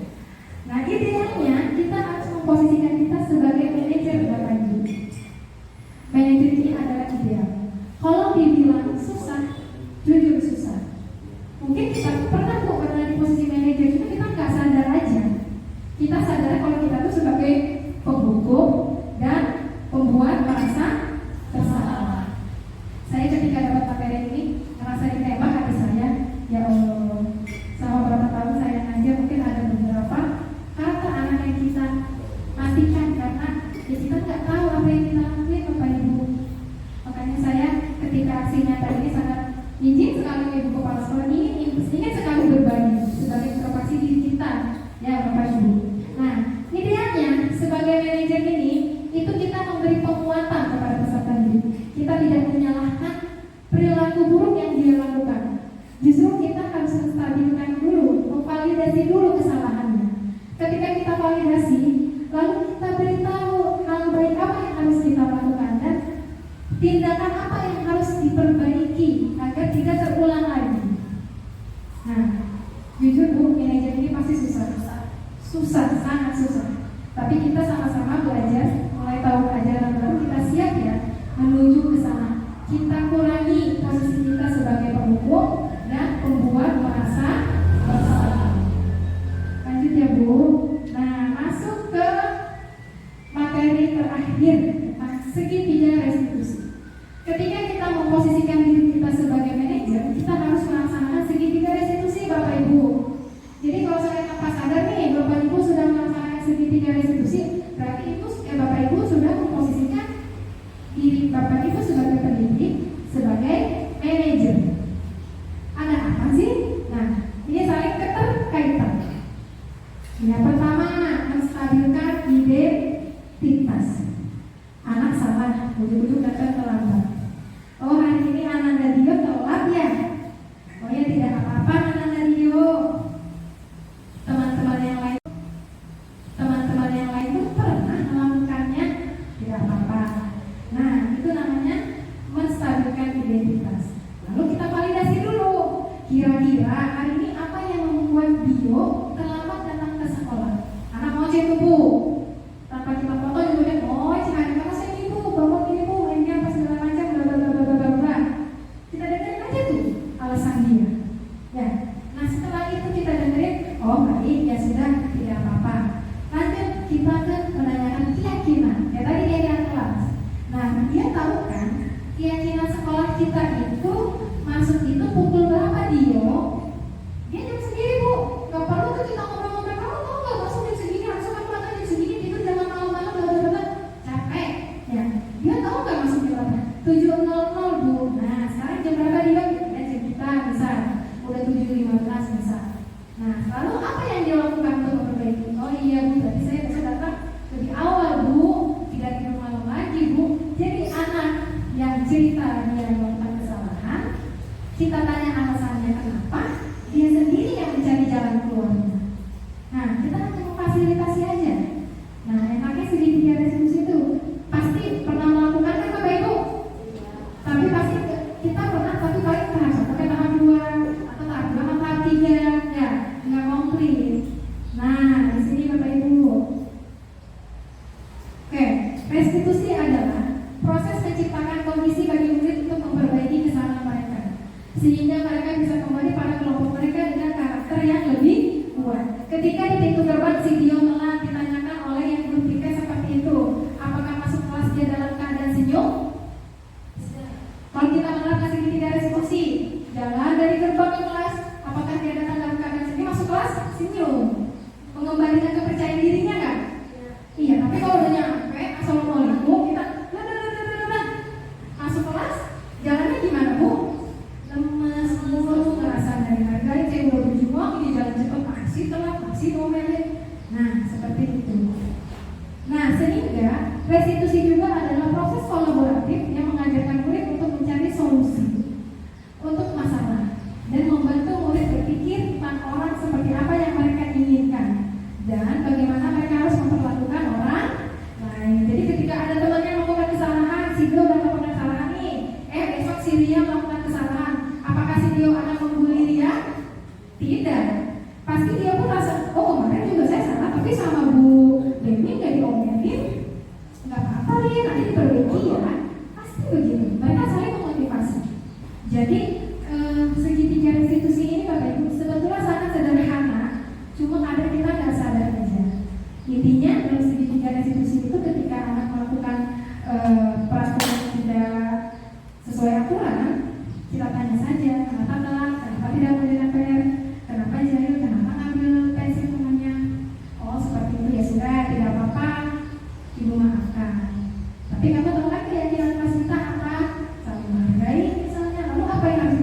Nah, idealnya kita harus memposisikan kita sebagai manajer Bapak Ibu. Manajer ini adalah ideal. Kalau dibilang susah, jujur susah. Mungkin kita pernah di posisi manajer itu kita nggak sadar aja. Kita sadar kalau kita tuh sebagai penghukum dan pembuat merasa bersalah. Saya ketika dapat materi ini merasa ditembak hati saya. Ya Allah, selama berapa tahun saya ngajar mungkin ada beberapa kata anak yang kita matikan karena ya kita nggak tahu apa yang kita lakuin Bapak Ibu. Makanya saya ketika aksi nyata ini sangat izin sekali Ibu Kepala Sekolah ini ingin sekali berbagi sebagai introspeksi diri kita ya Bapak Ibu. Nah, idealnya sebagai manajer ini itu kita memberi penguatan kepada peserta didik. Kita tidak menyalahkan perilaku buruk yang dia lakukan. Justru kita harus menstabilkan dulu, memvalidasi dulu kesalahannya. Ketika kita validasi, lalu kita beritahu hal baik apa yang harus kita lakukan dan tindakan apa yang harus diperbaiki agar tidak terulang lagi. Nah, jujur Bu, manajer ini pasti susah, sangat susah. Tapi kita sama-sama belajar, mulai tahun ajaran baru kita siap ya menuju ke sana. Kita kurangi posisi kita sebagai penghukum dan pembuat merasa bersalah. Lanjut ya Bu. Nah, masuk ke materi terakhir tentang segitiga restitusi. Ketika kita memposisikan diri kita sebagai manajer, kita harus melaksanakan segitiga restitusi Bapak Ibu. Jadi kalau saya tanpa sadar nih, Bapak Ibu sudah melaksanakan segitiga restitusi, berarti Bapak Ibu sudah memposisikan diri Bapak Ibu sebagai pendidik, sebagai manajer. Ada apa sih? Nah, ini saling keterkaitan. Yang pertama, menstabilkan identitas. Anak salah, ujung-ujung datang terlambat. Oh, hari ini Ananda Dio telat ya? Oh ya, tidak apa-apa Ananda Dio. Teman-teman yang lain itu pernah melakukannya, tidak apa-apa. Nah, itu namanya menstabilkan identitas. Lalu kita validasi dulu. Kira-kira hari ini apa yang membuat Dio terlambat datang ke sekolah? Anak mau cek Bu. Tanpa kita foto juga dia, oh hari kamu saya ibu, bapak ini Bu, mainnya apa segala macam, bla bla bla bla bla. Kita dengerin aja tuh alasan dia. Ya. Nah, setelah itu kita dengerin, oh baik, ya sudah, tidak apa-apa. Lanjut kita ke menanyakan keyakinan. Ya tadi keyakinan kelas. Nah, dia tahu kan keyakinan sekolah kita itu masuk itu pukul berapa Dio? Dia jam sendiri Bu. Gak perlu tuh kita ngobrol-ngobrol. Kamu tahu gak masuk jam segini? Harusnya kamu makan jam segini. Tidur jangan malam-malam. Bla-bla-bla. Capek. Ya. Dia tahu gak masuk jam berapa? 7.00 Bu. Nah sekarang jam berapa Dio? Ya jam kita misal udah 7.15 misal. Nah lalu apa yang dia lakukan untuk memperbaiki? Oh iya Bu, berarti saya bisa datang lebih awal Bu. Tidak tidur malam lagi Bu. Jadi anak yang cerita dia melakukan kesalahan, kita tanya alasannya kenapa, dia sendiri yang mencari jalan keluarnya. Nah, kita hanya memfasilitasi aja. Nah, enaknya segitiga restitusi itu pasti pernah melakukan kan Bapak Ibu? Tapi pasti kita pernah, tapi paling tahap 1 ke tahap 2 atau tahap 2 atau tahap 3 ya, nggak komplit. Nah, di sini Bapak Ibu. Oke, restitusi adalah proses menciptakan kondisi bagi murid untuk memperbaiki kesalahan mereka, sehingga mereka bisa kembali pada kelompok mereka dengan karakter yang lebih kuat. Ketika di pintu gerbang si Dio telah ditanyakan oleh yang berpikir seperti itu, apakah masuk kelas dia dalam keadaan senyum? Kalau kita menerapkan segitiga restitusi, jalan dari gerbang ke kelas, apakah dia datang dalam keadaan senyum? Masuk kelas senyum, mengembalikan kepercayaan dirinya nggak? Iya, tapi kalau udah nyampe assalamualaikum kita masuk kelas, jalannya gimana Bu? Lemes, mulu, ngerasa dari harga saya udah berjuang ini jalan cepat masih telat, masih ngomelin. Nah, seperti itu. Nah, sehingga restitusi juga adalah proses kolaboratif yang mengajarkan murid untuk mencari solusi untuk masalah dan membantu murid berpikir tentang orang seperti apa yang mereka inginkan dan bagaimana mereka harus memperlakukan orang lain. Jadi ketika ada teman yang melakukan kesalahan, si Dio melakukan kesalahan nih, besok si Ria melakukan kesalahan, apakah si Dio akan membuli dia? Tidak. Pasti dia pun rasa, oh kemarin juga saya salah, tapi sama Bu Demi nggak diomelin, nggak apa-apa Ria, nanti diperbaiki ya. Pasti begitu. Mereka saling memotivasi. Jadi segitiga restitusi ini Bapak Ibu sebetulnya sangat sederhana, cuma ada kita nggak sadar aja. Intinya dalam segitiga restitusi itu ketika anak melakukan peraturan yang tidak sesuai aturan, kita tanya saja kenapa telat, kenapa tidak mengerjakan PR, kenapa jahil, kenapa ngambil pensil temannya. Oh seperti itu ya sudah, tidak apa-apa, Ibu maafkan. Tapi kamu tahu kan keyakinan kelas kita apa? Saling menghargai misalnya. Lalu apa yang harus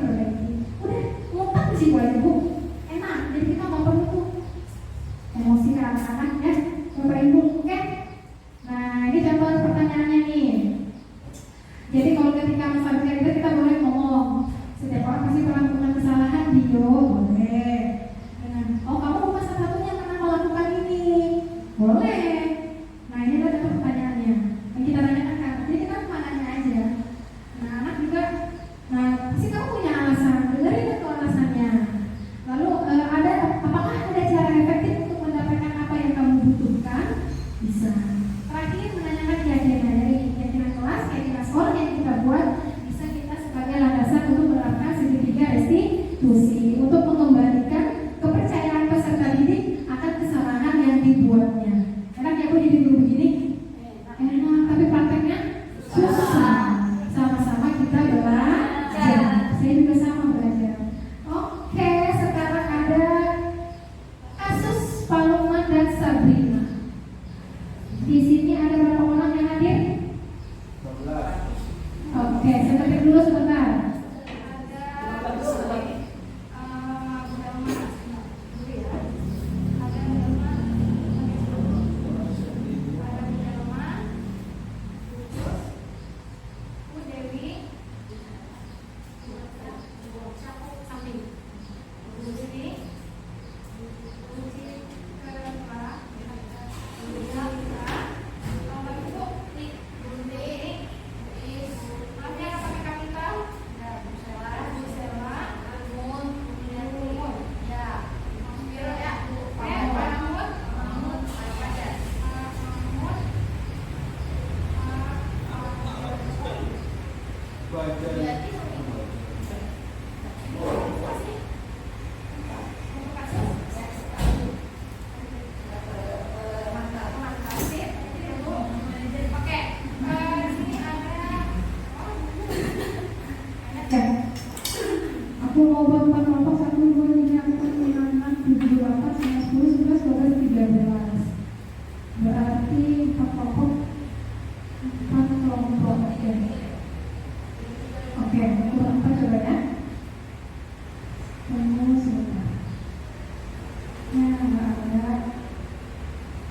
nggak ada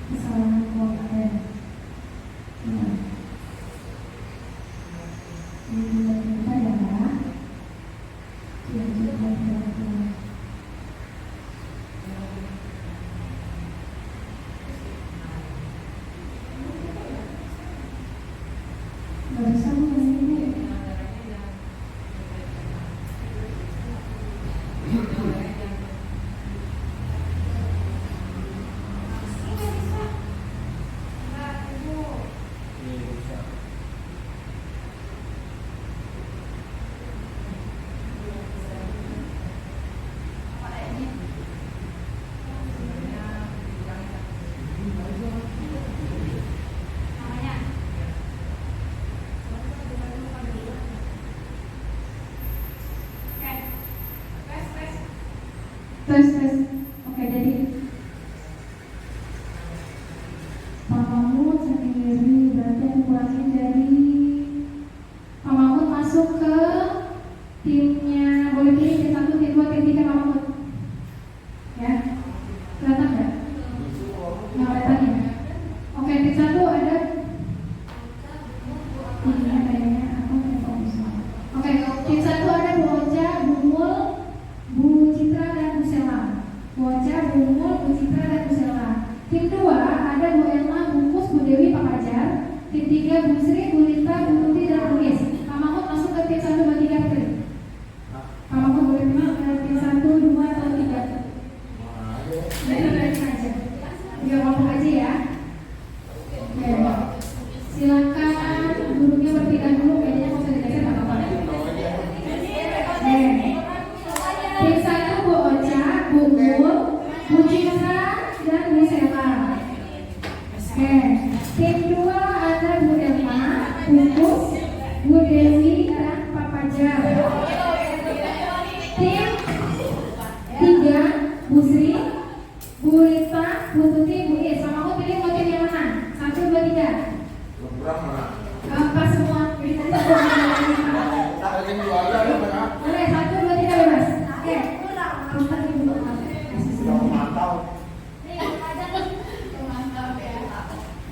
kesalahan konten. Nah, ini kita ya, yang kita lihat. Barusan ini tes. Oke, jadi Pak Mahmud sendiri berarti aku kurangin dari Pak Mahmud masuk ke timnya, boleh pilih tim 1, tim 2, tim 3 Pak Mahmud. Ya, kelihatan nggak? Nggak kelihatan ya? Oke, tim 1 ada ini kayaknya apa ya. Oke, tim 1 ada Bu Ocha, Bu Mul, Bu Citra dan Bu Sela. Bu Ocha, Bu Mul, Bu Citra dan Bu Sela. Tim 2 ada Bu Elma, Bu Kus, Bu Dewi, Pak Fajar. Tim 3 Bu Sri, Bu Lita, Bu Tuti dan Bu Yes. Pak Mahmud masuk ke tim 1, 2, 3 pilih. Pak Mahmud boleh pilih ke tim 1, 2 atau 3. Kita berani aja. Dia ngomong aja ya. Oke. Silakan gurunya berpindah dulu, kayaknya mau digeser nggak apa-apa. Tim 1 Bu Ocha, Bu Mul, Bu Citra dan Bu Sela. Oke. Tim 2 ada Bu Elma, Bu Kus, Bu Dewi dan Pak Fajar. Tim 3 Bu Sri, Bu Lita, Bu Tuti, Bu Is. Sama aku pilih mau tim yang mana? 1, 2, 3. Kurang mana? Pas semua. Jadi tadi satu Tak ada yang jual ada mana? boleh 1, 2, 3 bebas. Oke. Putar dulu. Yang mantau.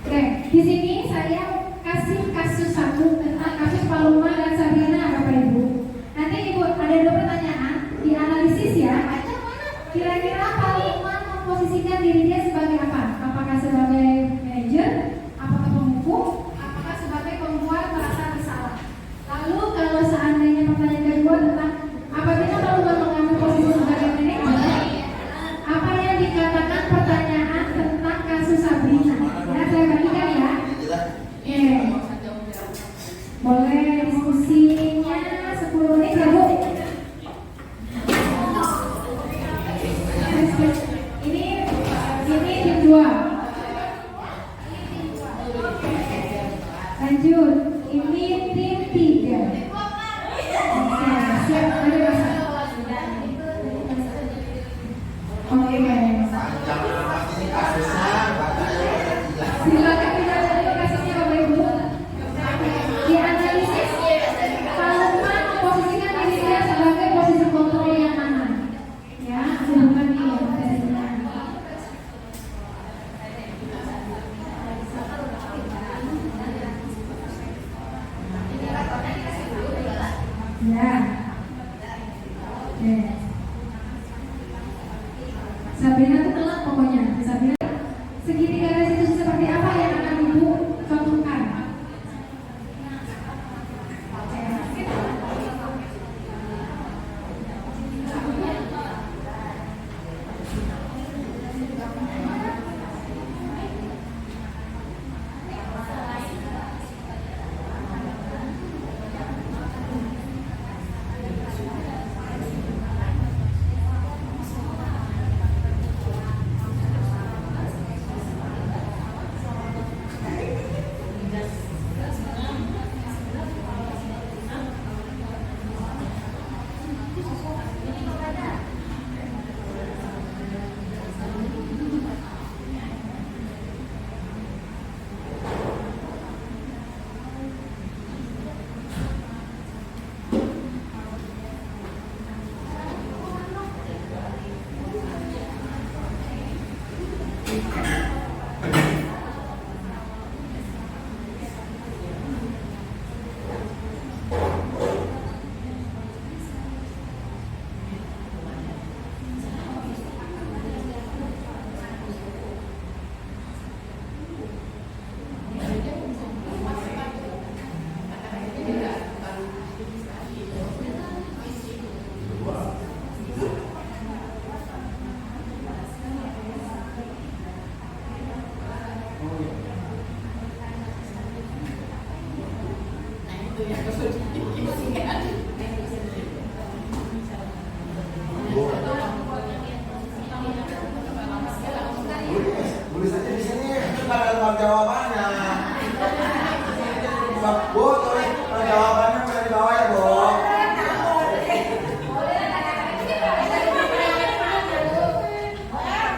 Oke, di sini saya kasih kasus 1 tentang kasus Paloma dan Sabrina, Bapak Ibu. Nanti Ibu ada 2 pertanyaan, dianalisis ya. Kira-kira Paloma memposisikan diri dia sebagai apa? Apakah sebagai manajer? Apakah pemukul? Apakah sebagai pembuat merasa bersalah? Lalu kalau seandainya pertanyaan kedua tentang apabila Paloma mengambil posisi sebagai manajer, apa yang dikatakan pertanyaan tentang kasus Sabrina? Ya, saya bagikan ya. Oke. Boleh diskusinya 10 menit ya Bu? Ini tim 2. Lanjut. Ini tim 3. Oke, siap. Ada masa. Oke. Panjang amat ini kasusnya. Silakan dilanjutkan kasusnya Bapak Ibu. Dianalisis Paloma memposisikan diri dia sebagai posisi kontrol yang mana? Ya, bukan di materinya. Ya. Oke. Sabrina tuh telat pokoknya. Sabrina segitiga restitusi seperti apa yang akan Ibu contohkan? jawabannya. Bu, tulis jawabannya udah di bawah ya, Bu.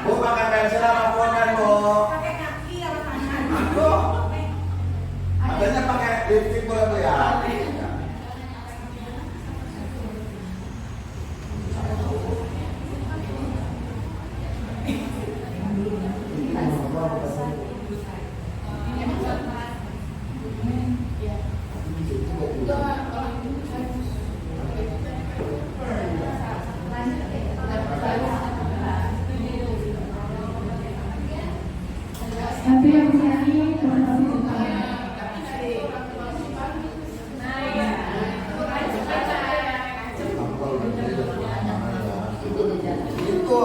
Bu, pakai pensil apa pulpen, Bu? Aku. Adanya pakai lipstick boleh, Bu ya? Satu yang bernyanyi teman-teman juga. Itu.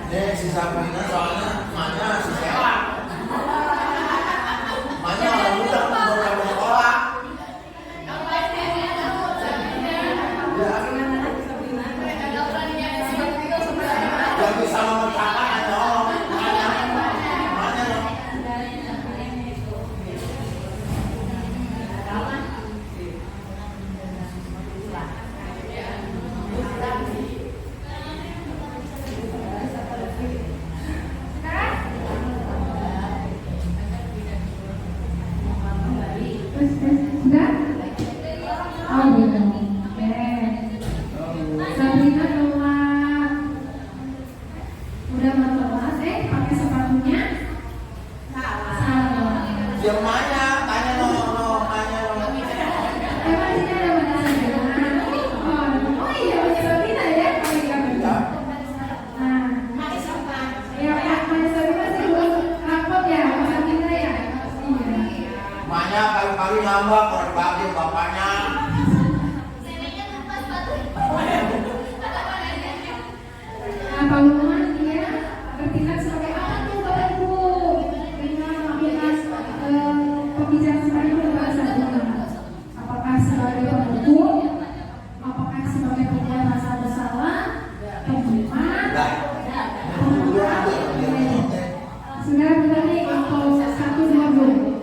Nih sisa Pina soalnya mana si Sela. Mana orang muda mau kamu sekolah. Yang bisa memecahkan ada orang. Mana? Sudah? Oh belum. Oke. Sabrina telat. Udah mau telat, pakai sepatunya? Salah. Yang mana? Tanya tanya Emang sini ada mana Sabrina? Oh iya, punya Sabrina ya? Oh iya betul. Nah, ya Pak, punya Sabrina sih belum rapot ya, Pak Sabrina ya? Iya. Mana kali-kali nambah kalau bagi bapaknya. Nah, pengumuman dia bertindak sebagai apa tuh Bapak Ibu? Dengan melakukan pembicaraan seperti itu bahasa apakah sebagai penutup, apakah sebagai pembuat rasa bersalah, pengumuman, sudah benar nih atau 1 2 belum?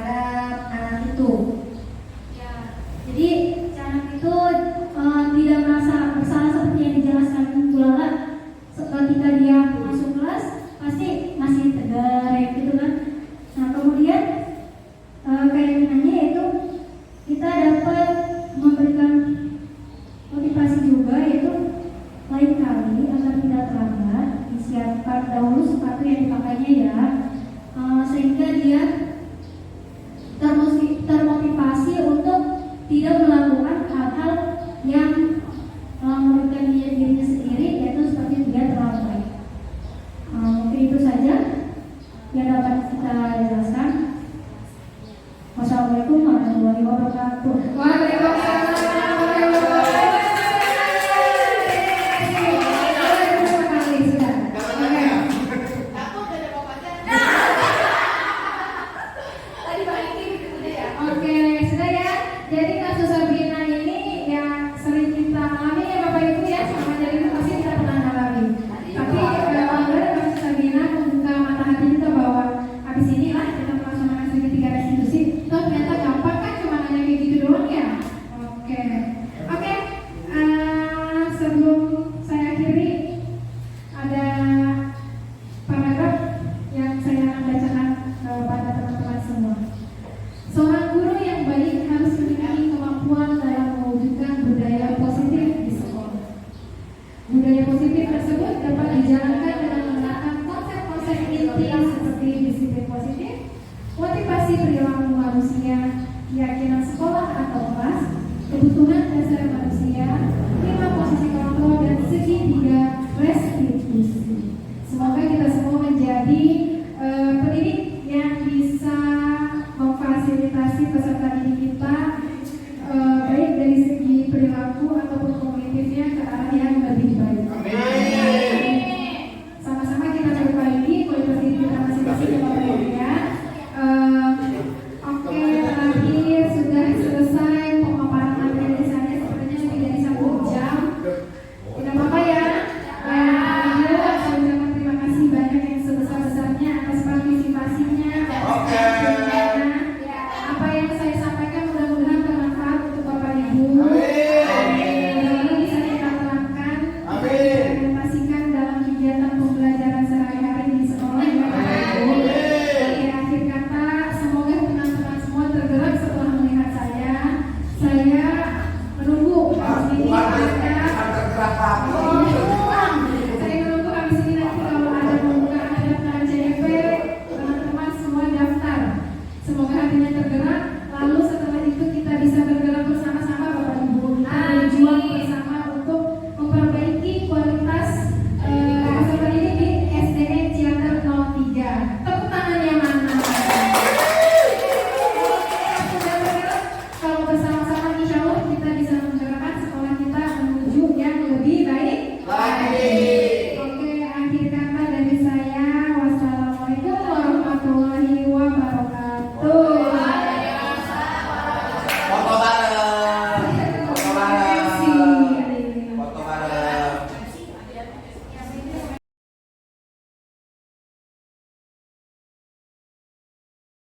terhadap anak itu. Ya, jadi anak itu tidak merasa bersalah seperti yang dijelaskan Bu Lala. Ketika dia masuk kelas pasti masih tegar ya gitu kan. Nah kemudian keinginannya yaitu kita dapat memberikan motivasi juga, yaitu lain kali agar tidak terlambat disiapkan dahulu sepatu yang dipakainya ya, sehingga dia termotivasi untuk tidak melakukan hal-hal yang merugikan dirinya sendiri, yaitu seperti dia terlambat. Mungkin itu saja yang dapat kita jelaskan. Wassalamualaikum warahmatullahi wabarakatuh. Waalaikumsalam warahmatullahi wabarakatuh. Oke, sudah ya. Jadi kasus Sabrina ini ya sering kita alami ya Bapak Ibu ya, sama jadi itu pasti kita pernah alami. Tapi kasus Sabrina membuka mata hati kita bahwa habis inilah kita melaksanakan segitiga restitusi. Toh ternyata gampang kan, cuma hanya kayak gitu doang ya. Oke. Sebelum saya akhiri ada paragraf yang saya akan bacakan kepada teman-teman semua. Seorang guru yang baik harus memiliki kemampuan dalam mewujudkan budaya positif di sekolah. Budaya positif tersebut dapat dijalankan dengan menerapkan konsep-konsep inti seperti disiplin positif, motivasi perilaku manusia, keyakinan sekolah atau kelas, kebutuhan dasar manusia, 5 posisi kontrol, dan segitiga restitusi. Semoga kita semua menjadi pendidik yang bisa memfasilitasi peserta didik kita baik dari segi perilaku ataupun kognitifnya ke arah yang lebih baik. Sama-sama kita perbaiki kualitas diri kita masing-masing ya Bapak Ibu ya. Oke, terakhir sudah selesai pemaparan materi saya, sepertinya lebih dari 1 jam. Tidak apa-apa ya. Saya ucapkan terima kasih banyak yang sebesar-besarnya atas partisipasinya. Apa yang saya sampaikan mudah-mudahan bermanfaat untuk Bapak Ibu. Mudah-mudahan bisa kita terapkan, implementasikan dalam kegiatan pembelajaran sehari-hari di sekolah ya Bapak Ibu. Di akhir kata, semoga teman-teman semua tergerak setelah melihat saya. Saya menunggu habis ini saya menunggu habis ini nanti kalau ada pembukaan daftar CDP, teman-teman semua daftar. Semoga hatinya tergerak